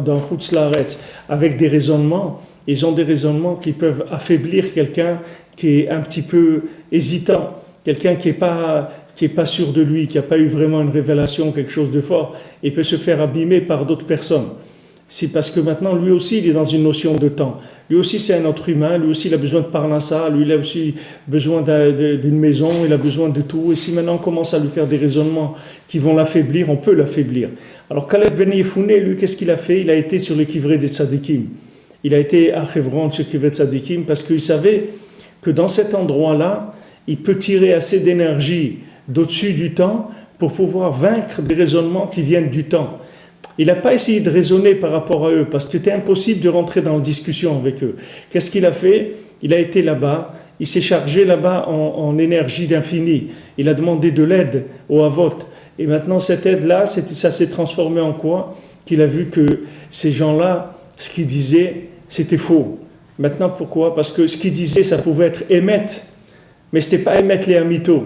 dans Chutz La'aretz avec des raisonnements, ils ont des raisonnements qui peuvent affaiblir quelqu'un qui est un petit peu hésitant, quelqu'un qui est pas sûr de lui, qui n'a pas eu vraiment une révélation, quelque chose de fort, et peut se faire abîmer par d'autres personnes. C'est parce que maintenant, lui aussi, il est dans une notion de temps. Lui aussi, c'est un être humain, lui aussi, il a besoin de parnassa, lui, il a aussi besoin d'une maison, il a besoin de tout. Et si maintenant on commence à lui faire des raisonnements qui vont l'affaiblir, on peut l'affaiblir. Alors, Kalev Ben Yefouné, lui, qu'est-ce qu'il a fait? Il a été sur les kivrés des tzadikim. Il a été à Hebron sur les kivrés des tzadikim parce qu'il savait que dans cet endroit-là, il peut tirer assez d'énergie d'au-dessus du temps pour pouvoir vaincre des raisonnements qui viennent du temps. Il n'a pas essayé de raisonner par rapport à eux parce que c'était impossible de rentrer dans la discussion avec eux. Qu'est-ce qu'il a fait? Il a été là-bas, il s'est chargé là-bas en énergie d'infini. Il a demandé de l'aide au Havot. Et maintenant, cette aide-là, ça s'est transformé en quoi? Qu'il a vu que ces gens-là, ce qu'ils disaient, c'était faux. Maintenant, pourquoi? Parce que ce qu'ils disaient, ça pouvait être émettre, mais ce n'était pas émettre les amito.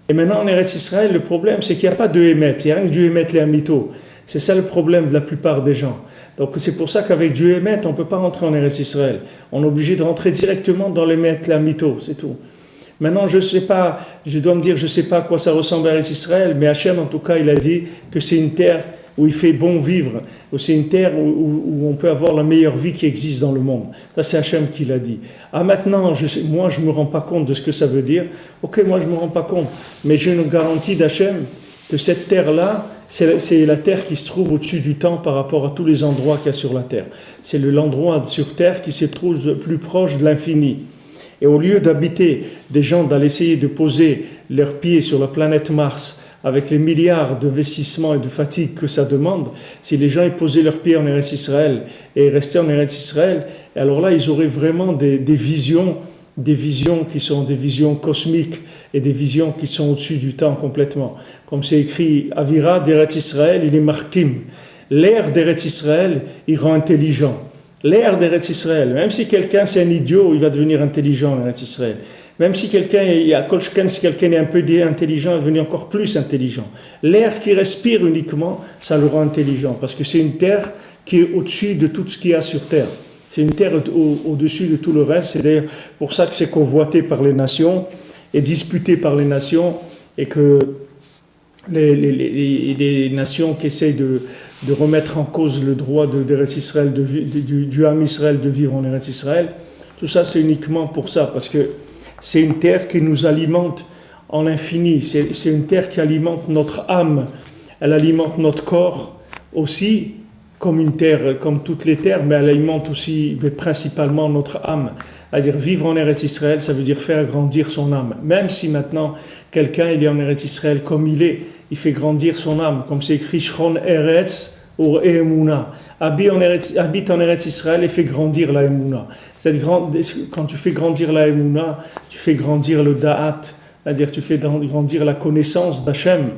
Et maintenant, en Eretz Israël, le problème, c'est qu'il n'y a pas de émettre. Il n'y a rien que du émettre les amito. C'est ça le problème de la plupart des gens. Donc, c'est pour ça qu'avec du émettre, on ne peut pas rentrer en Eretz Israël. On est obligé de rentrer directement dans l'émettre les amito, c'est tout. Maintenant, je dois me dire, je ne sais pas à quoi ça ressemble à Eretz Israël, mais Hachem, en tout cas, il a dit que c'est une terre où il fait bon vivre, où c'est une terre où on peut avoir la meilleure vie qui existe dans le monde. Ça, c'est Hachem qui l'a dit. Ah, maintenant, moi, je ne me rends pas compte de ce que ça veut dire. Ok, moi, je ne me rends pas compte. Mais j'ai une garantie d'Hachem que cette terre-là, c'est la terre qui se trouve au-dessus du temps par rapport à tous les endroits qu'il y a sur la terre. C'est l'endroit sur terre qui se trouve le plus proche de l'infini. Et au lieu d'habiter des gens, d'aller essayer de poser leurs pieds sur la planète Mars, avec les milliards d'investissements et de fatigue que ça demande, si les gens y posaient leurs pieds en Eretz Israël et restaient en Eretz Israël, alors là, ils auraient vraiment des visions qui sont des visions cosmiques et des visions qui sont au-dessus du temps complètement. Comme c'est écrit, Avira d'Eretz Israël, il est markim. L'air d'Eretz Israël, il rend intelligent. L'air d'Eretz Israël, même si quelqu'un c'est un idiot, il va devenir intelligent en Eretz Israël. Même si quelqu'un est un peu intelligent, il va devenir encore plus intelligent. L'air qui respire uniquement, ça le rend intelligent, parce que c'est une terre qui est au-dessus de tout ce qu'il y a sur terre. C'est une terre au-dessus de tout le reste. C'est d'ailleurs pour ça que c'est convoité par les nations et disputé par les nations, et que les nations qui essayent de remettre en cause le droit d'Eretz Israël, du Ham Israël de vivre en Eretz Israël, tout ça c'est uniquement pour ça, parce que c'est une terre qui nous alimente en l'infini, c'est une terre qui alimente notre âme, elle alimente notre corps aussi, comme une terre, comme toutes les terres, mais elle alimente aussi, mais principalement notre âme. C'est-à-dire vivre en Eretz Israël, ça veut dire faire grandir son âme. Même si maintenant quelqu'un il est en Eretz Israël comme il fait grandir son âme, comme c'est écrit Shron Eretz ou Emuna. Habite en Eretz Israël et fait grandir la Emuna. C'est-à-dire quand tu fais grandir la Emuna, tu fais grandir le Da'at, c'est-à-dire tu fais grandir la connaissance d'Hachem.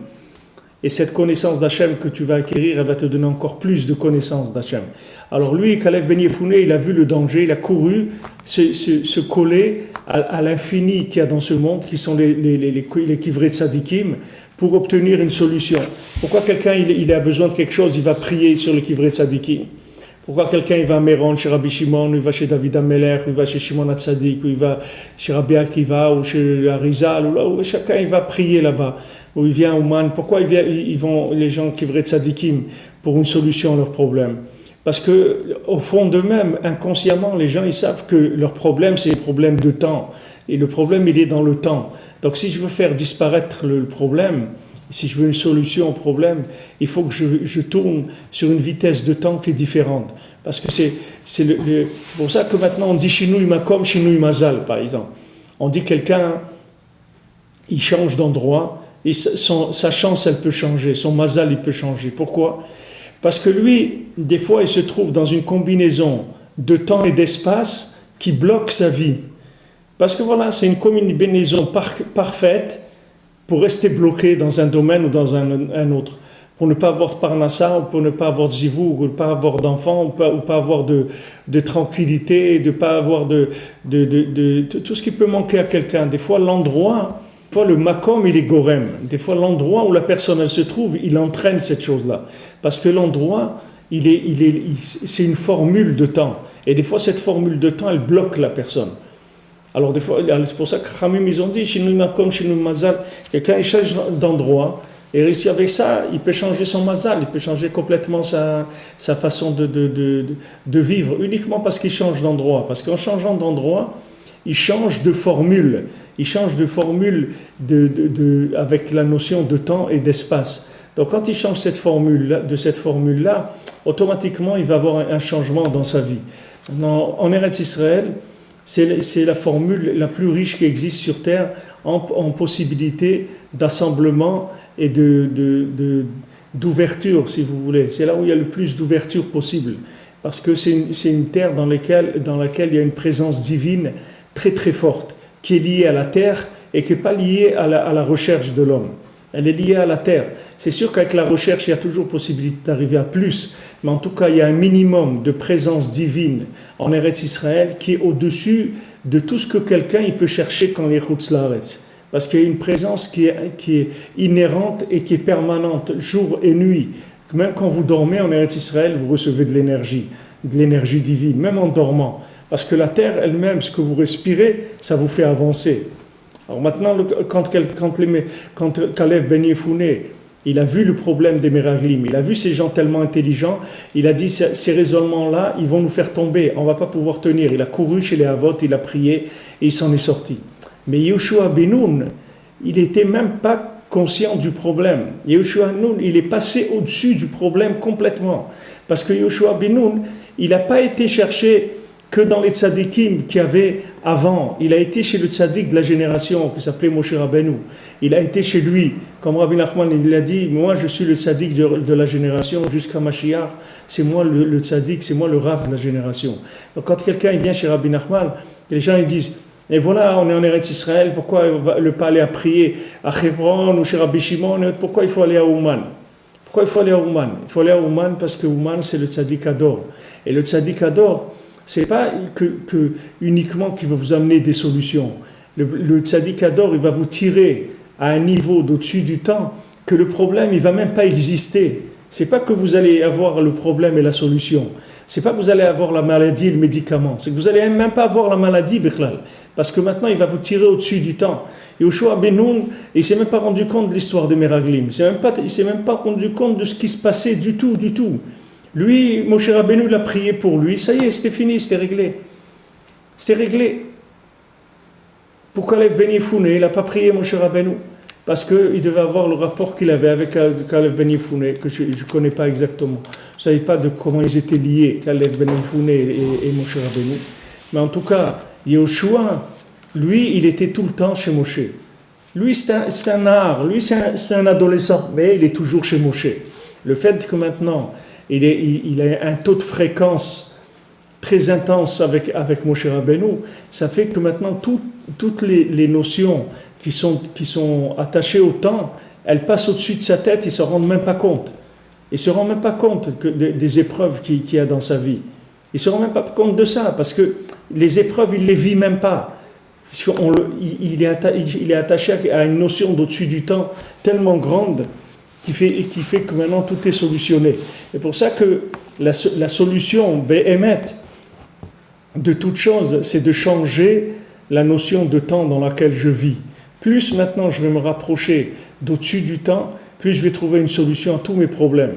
Et cette connaissance d'Hachem que tu vas acquérir, elle va te donner encore plus de connaissance d'Hachem. Alors lui, Kalev Ben Yefouné, il a vu le danger, il a couru se coller à l'infini qu'il y a dans ce monde, qui sont les kivrei tzadikim, pour obtenir une solution. Pourquoi quelqu'un il a besoin de quelque chose, il va prier sur le kivrei tzadikim? Pourquoi quelqu'un il va à Méron, chez Rabbi Shimon, ou il va chez David Ameler, ou il va chez Shimon HaTzadik, ou il va chez Rabbi Akiva, ou chez Arizal, ou là où chacun il va prier là-bas, ou il vient au Man. Pourquoi ils vont les gens qui vraient tzadikim pour une solution à leurs problèmes? Parce que au fond d'eux-mêmes, inconsciemment, les gens ils savent que leur problème c'est le problème de temps, et le problème il est dans le temps. Donc si je veux faire disparaître le problème, si je veux une solution au problème, il faut que je tourne sur une vitesse de temps qui est différente. Parce que c'est pour ça que maintenant on dit Shinui Makom, Shinui Mazal, par exemple. On dit quelqu'un, il change d'endroit, et sa chance, elle peut changer, son Mazal, il peut changer. Pourquoi? Parce que lui, des fois, il se trouve dans une combinaison de temps et d'espace qui bloque sa vie. Parce que voilà, c'est une combinaison parfaite pour rester bloqué dans un domaine ou dans un autre, pour ne pas avoir de parnassa, ou pour ne pas avoir de zivour, ou ne pas avoir d'enfants, ou pas avoir de tranquillité, de ne pas avoir de tout ce qui peut manquer à quelqu'un. Des fois, le makom, il est gorem. Des fois, l'endroit où la personne elle se trouve, il entraîne cette chose-là. Parce que l'endroit, c'est une formule de temps. Et des fois, cette formule de temps, elle bloque la personne. Alors des fois, c'est pour ça que Khamim, ils ont dit, Shinui Makom, Shinui Mazal, quelqu'un il change d'endroit, et réussi avec ça, il peut changer son Mazal, il peut changer complètement sa façon de vivre, uniquement parce qu'il change d'endroit. Parce qu'en changeant d'endroit, il change de formule. Il change de formule avec la notion de temps et d'espace. Donc quand il change cette formule-là, automatiquement, il va avoir un changement dans sa vie. En Eretz Israël, c'est la formule la plus riche qui existe sur Terre en possibilité d'assemblement et d'ouverture, si vous voulez. C'est là où il y a le plus d'ouverture possible. Parce que c'est une terre dans laquelle il y a une présence divine très très forte, qui est liée à la terre et qui n'est pas liée à la recherche de l'homme. Elle est liée à la terre. C'est sûr qu'avec la recherche, il y a toujours possibilité d'arriver à plus, mais en tout cas, il y a un minimum de présence divine en Eretz Israël qui est au-dessus de tout ce que quelqu'un il peut chercher quand il est Chutz Laaretz. Parce qu'il y a une présence qui est inhérente et qui est permanente, jour et nuit. Même quand vous dormez en Eretz Israël, vous recevez de l'énergie divine, même en dormant. Parce que la terre elle-même, ce que vous respirez, ça vous fait avancer. Alors maintenant, quand Kalev Ben Yefouné, il a vu le problème des Meraglim, il a vu ces gens tellement intelligents, il a dit, ces raisonnements-là, ils vont nous faire tomber, on ne va pas pouvoir tenir. Il a couru chez les Havot, il a prié, et il s'en est sorti. Mais Yehoshua Ben Nun, il n'était même pas conscient du problème. Yehoshua Ben Nun, il est passé au-dessus du problème complètement. Parce que Yehoshua Ben Nun, il n'a pas été chercher que dans les tzadikim qu'il y avait avant. Il a été chez le tzadik de la génération qui s'appelait Moshe Rabbeinu. Il a été chez lui, comme Rabbi Nachman il a dit, moi je suis le tzadik de la génération jusqu'à Mashiach, c'est moi le tzadik, c'est moi le rav de la génération. Donc quand quelqu'un vient chez Rabbi Nachman, les gens ils disent, et voilà, on est en Eretz Israël, pourquoi ne pas aller à prier à Hebron ou chez Rabbi Shimon, pourquoi il faut aller à Ouman? Pourquoi il faut aller à Ouman? Il faut aller à Ouman parce que Ouman c'est le tzadik Ador. Et le tzadik Ador, c'est pas que uniquement qu'il va vous amener des solutions. Le tzaddik Ador, il va vous tirer à un niveau d'au-dessus du temps que le problème, il va même pas exister. C'est pas que vous allez avoir le problème et la solution. C'est pas que vous allez avoir la maladie et le médicament. C'est que vous allez même pas avoir la maladie, Bichlal. Parce que maintenant, il va vous tirer au-dessus du temps. Et Yehoshua Ben Nun, il s'est même pas rendu compte de l'histoire des Meraglim. Il s'est même pas rendu compte de ce qui se passait du tout. Lui, Moshe Rabbeinu, il a prié pour lui. Ça y est, c'était fini, c'était réglé. C'était réglé. Pour Kalev Ben Yefouné, il n'a pas prié Moshe Rabbeinu. parce qu'il devait avoir le rapport qu'il avait avec Caleb Ben Yefoune, que je ne connais pas exactement. Je ne savais pas de comment ils étaient liés, Caleb Ben Yefoune et Moshe Rabbeinu. Mais en tout cas, Yehoshua, lui, il était tout le temps chez Moshe. Lui, c'est un art, lui, c'est un adolescent, mais il est toujours chez Moshe. Le fait que maintenant, il a un taux de fréquence très intense avec Moshe Rabbeinu, ça fait que maintenant, toutes les notions qui sont attachées au temps, elles passent au-dessus de sa tête, il ne se rend même pas compte. Il ne se rend même pas compte des épreuves qu'il y a dans sa vie. Il ne se rend même pas compte de ça, parce que les épreuves, il ne les vit même pas. Il est attaché à une notion d'au-dessus du temps tellement grande qui fait que maintenant tout est solutionné. C'est pour ça que la solution Béhémet de toute chose, c'est de changer la notion de temps dans laquelle je vis. Plus maintenant je vais me rapprocher d'au-dessus du temps, plus je vais trouver une solution à tous mes problèmes.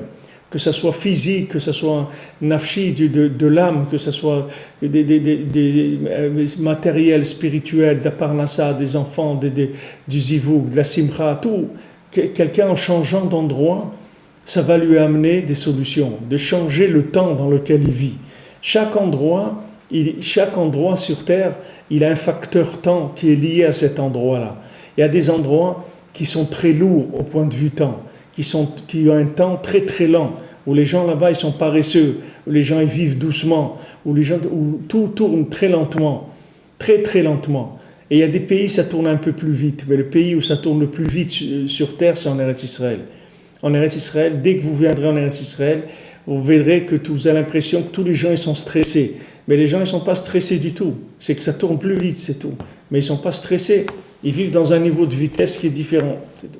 Que ce soit physique, que ce soit nafshi, de l'âme, que ce soit des matériels, spirituels, de la parnassa, des enfants, du zivouk, de la simcha, tout. Quelqu'un en changeant d'endroit, ça va lui amener des solutions, de changer le temps dans lequel il vit. Chaque endroit sur Terre, il a un facteur temps qui est lié à cet endroit-là. Il y a des endroits qui sont très lourds au point de vue temps, qui ont un temps très très lent, où les gens là-bas ils sont paresseux, où les gens ils vivent doucement, où tout tourne très lentement, très très lentement. Et il y a des pays ça tourne un peu plus vite, mais le pays où ça tourne le plus vite sur terre, c'est en Eretz Israël. En Eretz Israël, dès que vous viendrez en Eretz Israël, vous verrez que vous avez l'impression que tous les gens ils sont stressés. Mais les gens ils ne sont pas stressés du tout. C'est que ça tourne plus vite, c'est tout. Mais ils ne sont pas stressés. Ils vivent dans un niveau de vitesse qui est différent. C'est tout.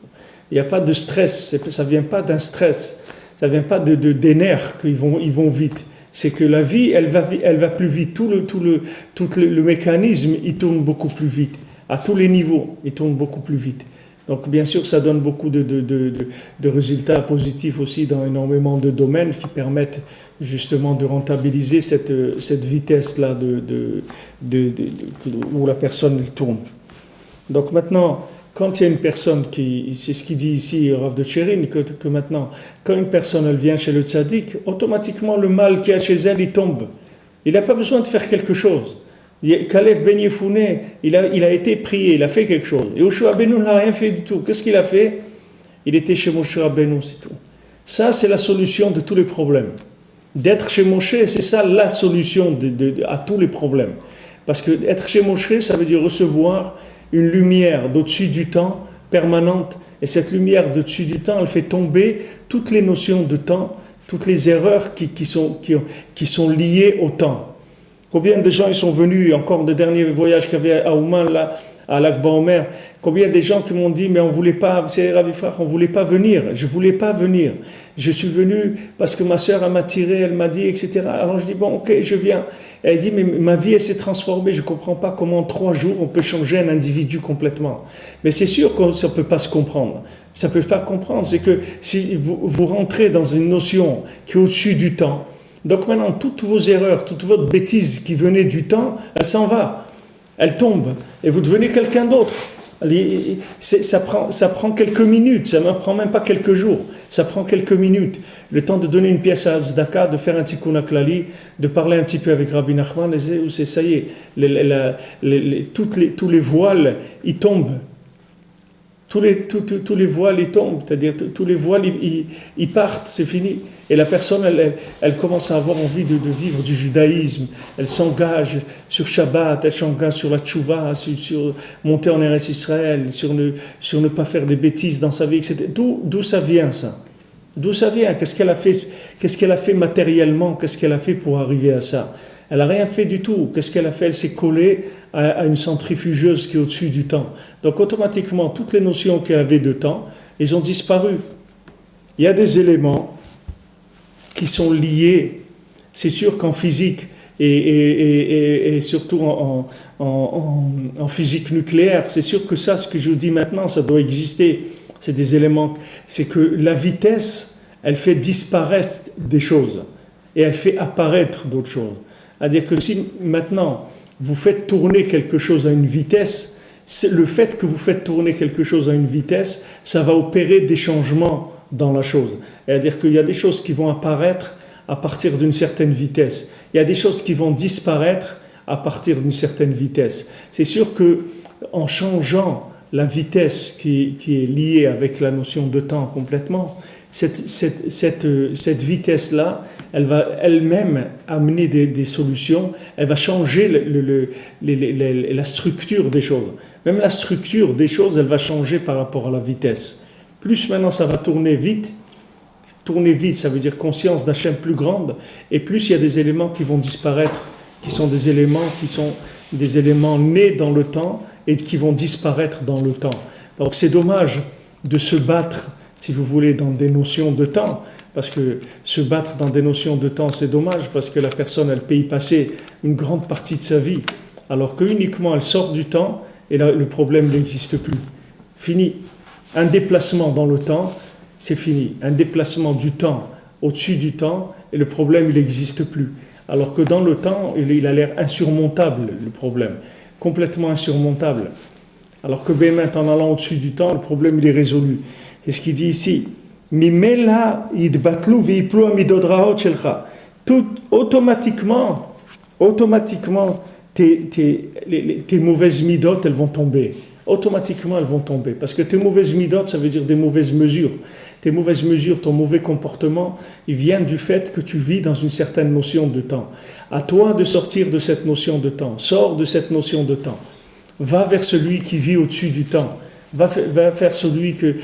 Il n'y a pas de stress, ça ne vient pas d'un stress, ça ne vient pas des nerfs qu'ils vont vite. C'est que la vie, elle va plus vite. Tout le mécanisme, il tourne beaucoup plus vite. À tous les niveaux, il tourne beaucoup plus vite. Donc bien sûr, ça donne beaucoup de résultats positifs aussi dans énormément de domaines qui permettent justement de rentabiliser cette vitesse-là où la personne tourne. Donc maintenant, quand il y a une personne c'est ce qu'il dit ici, Rav de Tchérin, que maintenant, quand une personne elle vient chez le tzaddik, automatiquement le mal qu'il y a chez elle, il tombe. Il n'a pas besoin de faire quelque chose. Caleb Ben Yefoune, il a été prié, il a fait quelque chose. Et Yehoshua Benu n'a rien fait du tout. Qu'est-ce qu'il a fait? Il était chez Moshe Rabbeinu, c'est tout. Ça, c'est la solution de tous les problèmes. D'être chez Moshe, c'est ça la solution à tous les problèmes. Parce que être chez Moshe, ça veut dire recevoir une lumière d'au-dessus du temps permanente. Et cette lumière d'au-dessus du temps, elle fait tomber toutes les notions de temps, toutes les erreurs qui sont liées au temps. Combien de gens ils sont venus, encore le dernier voyage qu'il y avait à Ouman, là, à l'Akba Omer, combien de gens qui m'ont dit, mais on ne voulait pas, c'est Rav Yifrach, on ne voulait pas venir, je ne voulais pas venir. Je suis venu parce que ma sœur m'a tiré, elle m'a dit, etc. Alors je dis, bon, ok, je viens. Elle dit, mais ma vie, elle s'est transformée, je ne comprends pas comment en 3 jours on peut changer un individu complètement. Mais c'est sûr que ça ne peut pas se comprendre. Ça ne peut pas comprendre, c'est que si vous rentrez dans une notion qui est au-dessus du temps, donc maintenant, toutes vos erreurs, toute votre bêtise qui venait du temps, elle s'en va, elle tombe, et vous devenez quelqu'un d'autre. Ça prend quelques minutes, ça ne prend même pas quelques jours, ça prend quelques minutes. Le temps de donner une pièce à Tzedaka, de faire un tikkun haklali, de parler un petit peu avec Rabbi Nachman, c'est ça y est, tous les voiles, ils tombent. Tous les voiles, ils tombent, c'est-à-dire tous les voiles, ils partent, c'est fini. Et la personne, elle commence à avoir envie de vivre du judaïsme. Elle s'engage sur Shabbat, elle s'engage sur la tchouva, sur monter en Eretz Israël, sur ne pas faire des bêtises dans sa vie, etc. D'où ça vient, ça? D'où ça vient? Qu'est-ce qu'elle a fait matériellement? Qu'est-ce qu'elle a fait pour arriver à ça? Elle n'a rien fait du tout. Qu'est-ce qu'elle a fait? Elle s'est collée à une centrifugeuse qui est au-dessus du temps. Donc automatiquement, toutes les notions qu'elle avait de temps, elles ont disparu. Il y a des éléments qui sont liés. C'est sûr qu'en physique, et surtout en physique nucléaire, c'est sûr que ça, ce que je vous dis maintenant, ça doit exister. C'est des éléments. C'est que la vitesse, elle fait disparaître des choses. Et elle fait apparaître d'autres choses. C'est-à-dire que si maintenant vous faites tourner quelque chose à une vitesse, C'est le fait que vous faites tourner quelque chose à une vitesse, ça va opérer des changements dans la chose. C'est-à-dire qu'il y a des choses qui vont apparaître à partir d'une certaine vitesse. Il y a des choses qui vont disparaître à partir d'une certaine vitesse. C'est sûr que en changeant la vitesse qui est liée avec la notion de temps complètement, cette vitesse-là, elle va elle-même amener des solutions, elle va changer la structure des choses. Même la structure des choses, elle va changer par rapport à la vitesse. Plus maintenant ça va tourner vite, ça veut dire conscience d'Hachem plus grande, et plus il y a des éléments qui vont disparaître, qui sont des éléments nés dans le temps et qui vont disparaître dans le temps. Donc c'est dommage de se battre, si vous voulez, dans des notions de temps, parce que se battre dans des notions de temps, c'est dommage, parce que la personne, elle peut y passer une grande partie de sa vie, alors que uniquement elle sort du temps, et là, le problème n'existe plus. Fini. Un déplacement dans le temps, c'est fini. Un déplacement du temps au-dessus du temps, et le problème, il n'existe plus. Alors que dans le temps, il a l'air insurmontable, le problème. Complètement insurmontable. Alors que en allant au-dessus du temps, le problème, il est résolu. Et ce qu'il dit ici, tout automatiquement, tes mauvaises midotes, elles vont tomber. Automatiquement, elles vont tomber. Parce que tes mauvaises midotes, ça veut dire des mauvaises mesures. Tes mauvaises mesures, ton mauvais comportement, il vient du fait que tu vis dans une certaine notion de temps. À toi de sortir de cette notion de temps. Sors de cette notion de temps. Va vers celui qui vit au-dessus du temps. Va vers celui que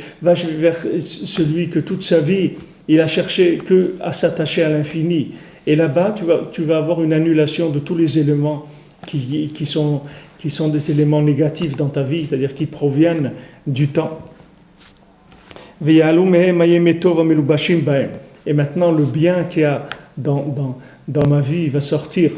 toute sa vie, il a cherché que à s'attacher à l'infini. Et là-bas, tu vas avoir une annulation de tous les éléments qui sont des éléments négatifs dans ta vie, c'est-à-dire qui proviennent du temps. Et maintenant, le bien qu'il y a dans ma vie va sortir.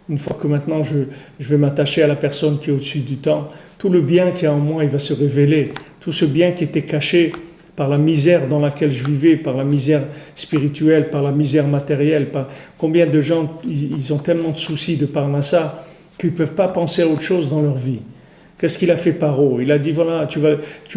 Une fois que maintenant je vais m'attacher à la personne qui est au-dessus du temps, tout le bien qu'il y a en moi, il va se révéler. Tout ce bien qui était caché par la misère dans laquelle je vivais, par la misère spirituelle, par la misère matérielle. Combien de gens, ils ont tellement de soucis de parnassa qu'ils ne peuvent pas penser à autre chose dans leur vie. Qu'est-ce qu'il a fait Paro? Il a dit, voilà, tu vas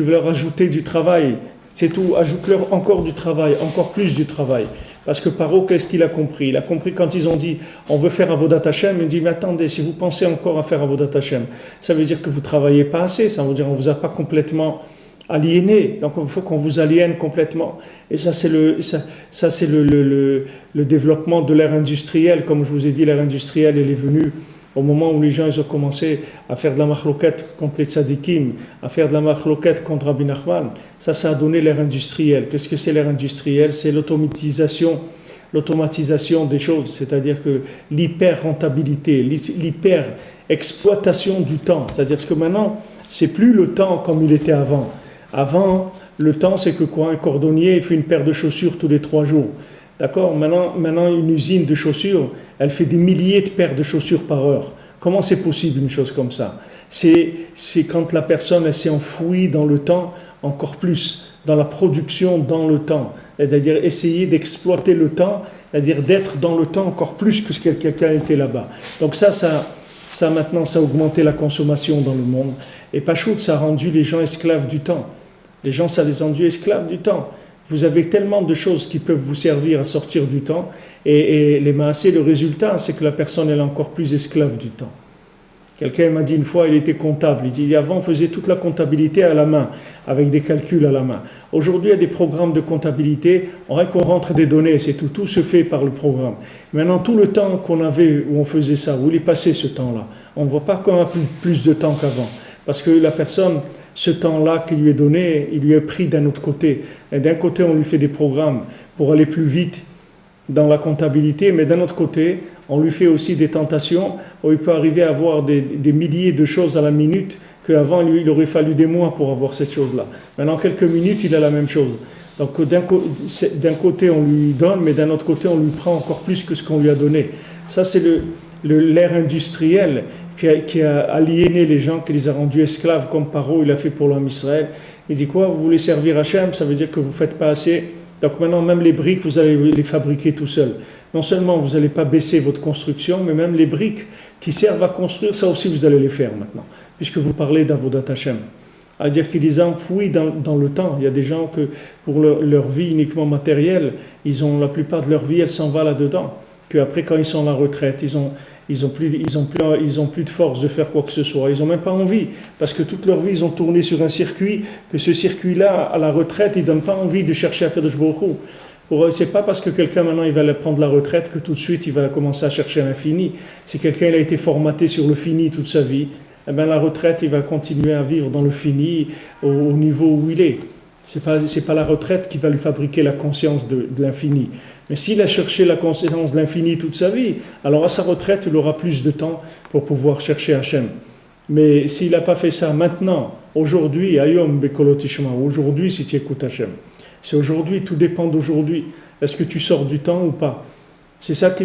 leur ajouter du travail. C'est tout, ajoute-leur encore du travail, encore plus du travail. Parce que Paro, qu'est-ce qu'il a compris? Il a compris quand ils ont dit on veut faire Avodat Hashem, il dit mais attendez, si vous pensez encore à faire Avodat Hashem, ça veut dire que vous ne travaillez pas assez, ça veut dire qu'on ne vous a pas complètement aliéné, donc il faut qu'on vous aliène complètement. Et ça c'est le développement de l'ère industrielle, comme je vous ai dit, l'ère industrielle elle est venue au moment où les gens ils ont commencé à faire de la machloket contre les tzadikim, à faire de la machloket contre Rabbi Nachman, ça a donné l'ère industrielle. Qu'est-ce que c'est l'ère industrielle? C'est l'automatisation des choses, c'est-à-dire que l'hyper-rentabilité, l'hyper-exploitation du temps. C'est-à-dire que maintenant, c'est plus le temps comme il était avant. Avant, le temps, c'est que quoi? Un cordonnier fait une paire de chaussures tous les 3 jours. D'accord? Maintenant, une usine de chaussures, elle fait des milliers de paires de chaussures par heure. Comment c'est possible une chose comme ça? C'est quand la personne elle s'est enfouie dans le temps encore plus, dans la production dans le temps. C'est-à-dire essayer d'exploiter le temps, c'est-à-dire d'être dans le temps encore plus que ce que quelqu'un était là-bas. Donc ça maintenant, ça a augmenté la consommation dans le monde. Et Pachout, ça a rendu les gens esclaves du temps. Les gens, ça les a rendus esclaves du temps. Vous avez tellement de choses qui peuvent vous servir à sortir du temps, et les maasés, le résultat, c'est que la personne elle est encore plus esclave du temps. Quelqu'un m'a dit une fois, il était comptable, il dit avant on faisait toute la comptabilité à la main, avec des calculs à la main. Aujourd'hui il y a des programmes de comptabilité, on rentre des données, c'est tout se fait par le programme. Maintenant tout le temps qu'on avait où on faisait ça, où il est passé ce temps-là, on ne voit pas qu'on a plus de temps qu'avant, parce que la personne, ce temps-là qui lui est donné, il lui est pris d'un autre côté. Et d'un côté, on lui fait des programmes pour aller plus vite dans la comptabilité, mais d'un autre côté, on lui fait aussi des tentations où il peut arriver à avoir des milliers de choses à la minute qu'avant, lui, il aurait fallu des mois pour avoir cette chose-là. Maintenant, en quelques minutes, il a la même chose. Donc, d'un côté, on lui donne, mais d'un autre côté, on lui prend encore plus que ce qu'on lui a donné. Ça, c'est l'ère industrielle qui a aliéné les gens, qui les a rendus esclaves, comme Paro il a fait pour l'homme Israël. Il dit quoi? Vous voulez servir Hachem, ça veut dire que vous ne faites pas assez Donc maintenant, même les briques, vous allez les fabriquer tout seul. Non seulement vous n'allez pas baisser votre construction, mais même les briques qui servent à construire, ça aussi vous allez les faire maintenant, puisque vous parlez d'Avodat Hashem. C'est-à-dire qu'ils les enfouissent dans le temps. Il y a des gens que pour leur vie uniquement matérielle, la plupart de leur vie, elle s'en va là-dedans. Qu'après, quand ils sont à la retraite, ils ont plus de force de faire quoi que ce soit. Ils n'ont même pas envie, parce que toute leur vie, ils ont tourné sur un circuit, que ce circuit-là, à la retraite, il ne donne pas envie de chercher Akadosh Baruch Hu. Pour eux, c'est pas parce que quelqu'un maintenant il va prendre la retraite que tout de suite il va commencer à chercher l'infini. Si quelqu'un il a été formaté sur le fini toute sa vie, eh bien la retraite il va continuer à vivre dans le fini au niveau où il est. C'est pas la retraite qui va lui fabriquer la conscience de l'infini. Mais s'il a cherché la conscience de l'infini toute sa vie, alors à sa retraite il aura plus de temps pour pouvoir chercher Hachem. Mais s'il n'a pas fait ça maintenant, aujourd'hui, Ayom Bekolot Ishma, aujourd'hui si tu écoutes Hachem. C'est aujourd'hui, tout dépend d'aujourd'hui. Est-ce que tu sors du temps ou pas? C'est ça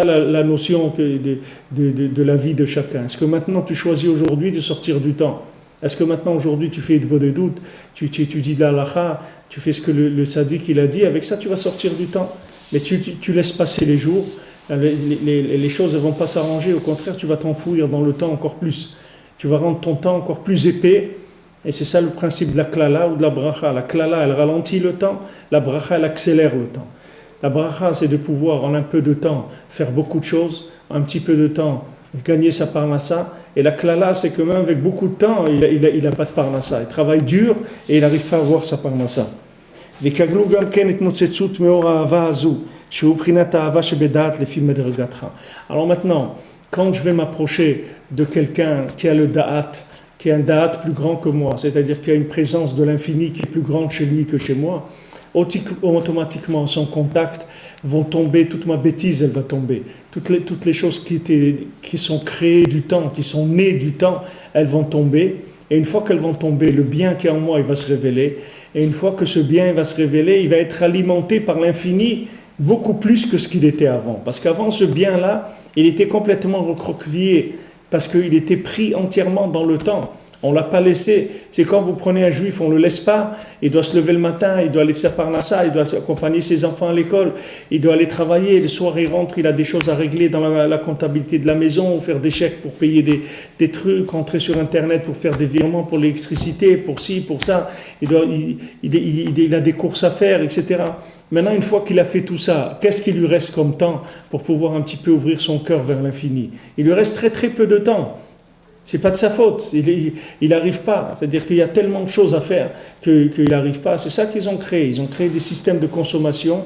la notion de la vie de chacun. Est-ce que maintenant tu choisis aujourd'hui de sortir du temps? Est-ce que maintenant aujourd'hui tu fais de doute, tu dis de la halakha, tu fais ce que le sadique il a dit, avec ça tu vas sortir du temps. Mais tu laisses passer les jours, les choses ne vont pas s'arranger, au contraire tu vas t'enfouir dans le temps encore plus. Tu vas rendre ton temps encore plus épais. Et c'est ça le principe de la klala ou de la bracha. La klala, elle ralentit le temps, la bracha, elle accélère le temps. La bracha, c'est de pouvoir en un peu de temps faire beaucoup de choses, un petit peu de temps gagner sa parnassa. Et la klala, c'est que même avec beaucoup de temps, il n'a pas de parnassa. Il travaille dur et il n'arrive pas à avoir sa parnassa. Alors maintenant, quand je vais m'approcher de quelqu'un qui a le da'at, qui a un da'at plus grand que moi, c'est-à-dire qui a une présence de l'infini qui est plus grande chez lui que chez moi, automatiquement, son contact vont tomber, toute ma bêtise, elle va tomber. Toutes les choses qui sont créées du temps, qui sont nées du temps, elles vont tomber. Et une fois qu'elles vont tomber, le bien qui est en moi, il va se révéler. Et une fois que ce bien va se révéler, il va être alimenté par l'infini beaucoup plus que ce qu'il était avant. Parce qu'avant, ce bien-là, il était complètement recroquevillé, parce qu'il était pris entièrement dans le temps. On ne l'a pas laissé. C'est quand vous prenez un juif, on ne le laisse pas. Il doit se lever le matin, il doit aller faire parnassa, il doit accompagner ses enfants à l'école, il doit aller travailler. Le soir, il rentre, il a des choses à régler dans la comptabilité de la maison, faire des chèques pour payer des trucs, rentrer sur Internet pour faire des virements pour l'électricité, pour ci, pour ça. Il a des courses à faire, etc. Maintenant, une fois qu'il a fait tout ça, qu'est-ce qu'il lui reste comme temps pour pouvoir un petit peu ouvrir son cœur vers l'infini? Il lui reste très très peu de temps. C'est pas de sa faute, il n'arrive pas. C'est-à-dire qu'il y a tellement de choses à faire qu'il n'arrive pas. C'est ça qu'ils ont créé. Ils ont créé des systèmes de consommation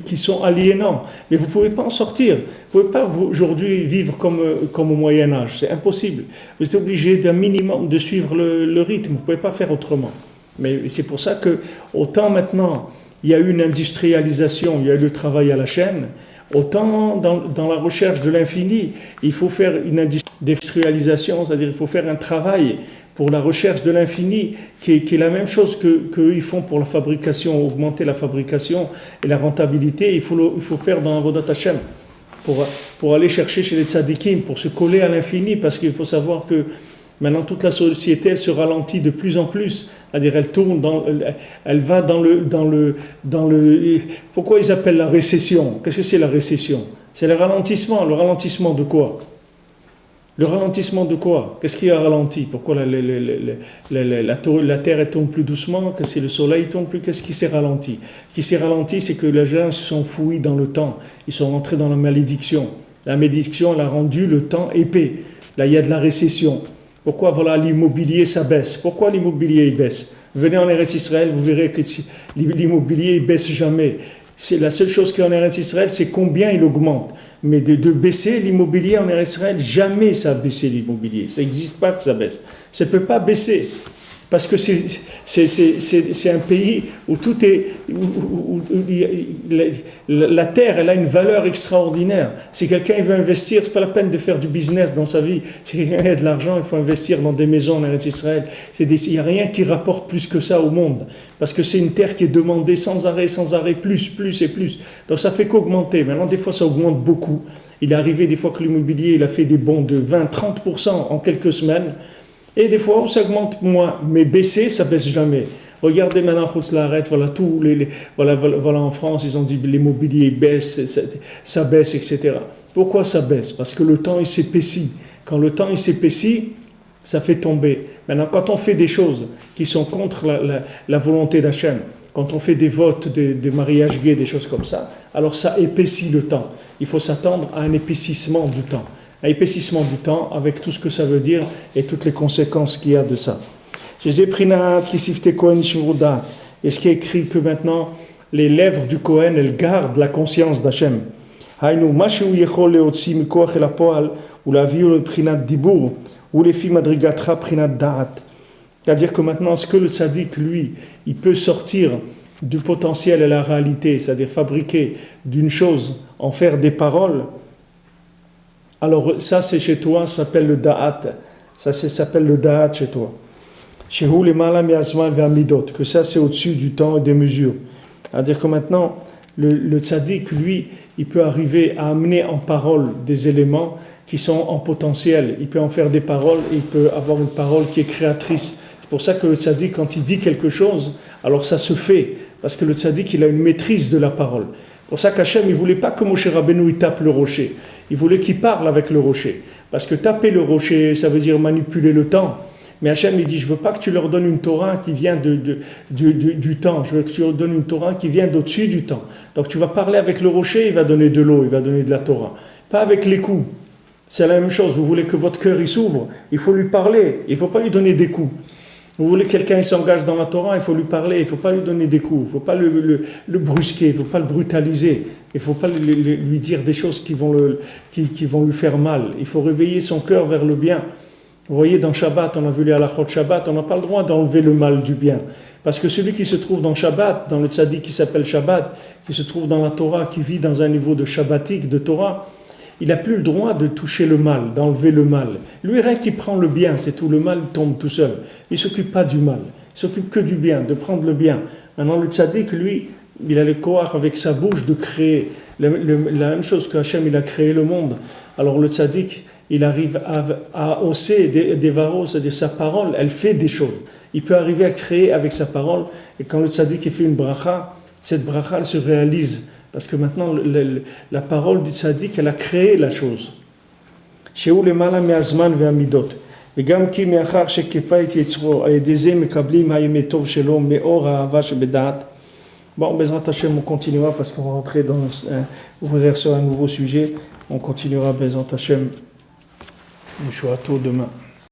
qui sont aliénants. Mais vous ne pouvez pas en sortir. Vous ne pouvez pas aujourd'hui vivre comme au Moyen-Âge. C'est impossible. Vous êtes obligé d'un minimum de suivre le rythme. Vous ne pouvez pas faire autrement. Mais c'est pour ça que, autant maintenant, il y a eu une industrialisation, il y a eu le travail à la chaîne, autant dans la recherche de l'infini, il faut faire une industrialisation, c'est-à-dire il faut faire un travail pour la recherche de l'infini qui est la même chose qu'eux ils font pour la fabrication, augmenter la fabrication et la rentabilité. Il faut faire dans Avodat Hashem pour aller chercher chez les tzadikim, pour se coller à l'infini, parce qu'il faut savoir que maintenant, toute la société, elle se ralentit de plus en plus. C'est-à-dire, elle tourne, elle va dans le. Pourquoi ils appellent la récession? Qu'est-ce que c'est la récession? C'est le ralentissement. Le ralentissement de quoi? Le ralentissement de quoi? Qu'est-ce qui a ralenti? Pourquoi la terre elle tourne plus doucement? Que c'est le soleil tombe plus? Qu'est-ce qui s'est ralenti? Ce qui s'est ralenti, c'est que les gens se sont fouillés dans le temps. Ils sont rentrés dans la malédiction. La malédiction, elle a rendu le temps épais. Là, il y a de la récession. Pourquoi l'immobilier ça baisse? Pourquoi l'immobilier il baisse? Venez en Eretz Israël, vous verrez que l'immobilier il baisse jamais. C'est la seule chose qui est en Eretz Israël, c'est combien il augmente. Mais de baisser l'immobilier en Eretz Israël, jamais ça a baissé l'immobilier. Ça n'existe pas que ça baisse. Ça ne peut pas baisser. Parce que c'est un pays où tout est... la terre, elle a une valeur extraordinaire. Si quelqu'un veut investir, ce n'est pas la peine de faire du business dans sa vie. Si quelqu'un a de l'argent, il faut investir dans des maisons en Eretz Israël. Il n'y a rien qui rapporte plus que ça au monde. Parce que c'est une terre qui est demandée sans arrêt, plus et plus. Donc ça fait qu'augmenter. Maintenant, des fois, ça augmente beaucoup. Il est arrivé des fois que l'immobilier, il a fait des bonds de 20-30% en quelques semaines. Et des fois, ça augmente moins, mais baisser, ça baisse jamais. Regardez maintenant Chutz La'aretz, voilà, voilà en France, ils ont dit l'immobilier baisse, ça baisse, etc. Pourquoi ça baisse? Parce que le temps il s'épaissit. Quand le temps il s'épaissit, ça fait tomber. Maintenant, quand on fait des choses qui sont contre la volonté d'Hachem, quand on fait des votes, des mariages gays, des choses comme ça, alors ça épaissit le temps. Il faut s'attendre à un épaississement du temps. Un épaississement du temps avec tout ce que ça veut dire et toutes les conséquences qu'il y a de ça. Est-ce qui est écrit que maintenant les lèvres du Kohen elles gardent la conscience d'Hachem? C'est-à-dire que maintenant, ce que le tzaddik, lui, il peut sortir du potentiel et la réalité, c'est-à-dire fabriquer d'une chose, en faire des paroles, alors ça c'est chez toi, ça s'appelle le da'at. Ça s'appelle le da'at chez toi. Que ça c'est au-dessus du temps et des mesures. C'est-à-dire que maintenant, le tzaddik, lui, il peut arriver à amener en parole des éléments qui sont en potentiel. Il peut en faire des paroles, il peut avoir une parole qui est créatrice. C'est pour ça que le tzaddik, quand il dit quelque chose, alors ça se fait. Parce que le tzaddik, il a une maîtrise de la parole. C'est pour ça qu'Hachem, il ne voulait pas que Moshe Rabbeinu, il tape le rocher. Il voulait qu'il parle avec le rocher. Parce que taper le rocher, ça veut dire manipuler le temps. Mais Hachem, il dit, je ne veux pas que tu leur donnes une Torah qui vient du temps. Je veux que tu leur donnes une Torah qui vient d'au-dessus du temps. Donc tu vas parler avec le rocher, il va donner de l'eau, il va donner de la Torah. Pas avec les coups. C'est la même chose. Vous voulez que votre cœur il s'ouvre, il faut lui parler. Il ne faut pas lui donner des coups. Vous voulez que quelqu'un s'engage dans la Torah, il faut lui parler. Il ne faut pas lui donner des coups. Il ne faut pas le brusquer. Il ne faut pas le brutaliser. Il ne faut pas lui dire des choses qui vont lui faire mal. Il faut réveiller son cœur vers le bien. Vous voyez, dans Shabbat, on a vu les halachot Shabbat, on n'a pas le droit d'enlever le mal du bien. Parce que celui qui se trouve dans Shabbat, dans le tzaddik qui s'appelle Shabbat, qui se trouve dans la Torah, qui vit dans un niveau de shabbatique, de Torah, il n'a plus le droit de toucher le mal, d'enlever le mal. Lui, rien qu'il prend le bien, c'est tout, le mal tombe tout seul. Il ne s'occupe pas du mal, il s'occupe que du bien, de prendre le bien. Maintenant, le tzaddik, lui, il a le koach avec sa bouche de créer. La même chose que Hachem, il a créé le monde. Alors le tzaddik, il arrive à hausser des varos, c'est-à-dire sa parole, elle fait des choses. Il peut arriver à créer avec sa parole, et quand le tzaddik fait une bracha, cette bracha, elle se réalise. Parce que maintenant, la parole du tzaddik, elle a créé la chose. Bon, Bezrat Hashem, on continuera parce qu'on va rentrer ouvrir sur un nouveau sujet. On continuera Bezrat Hashem, Mishwato demain.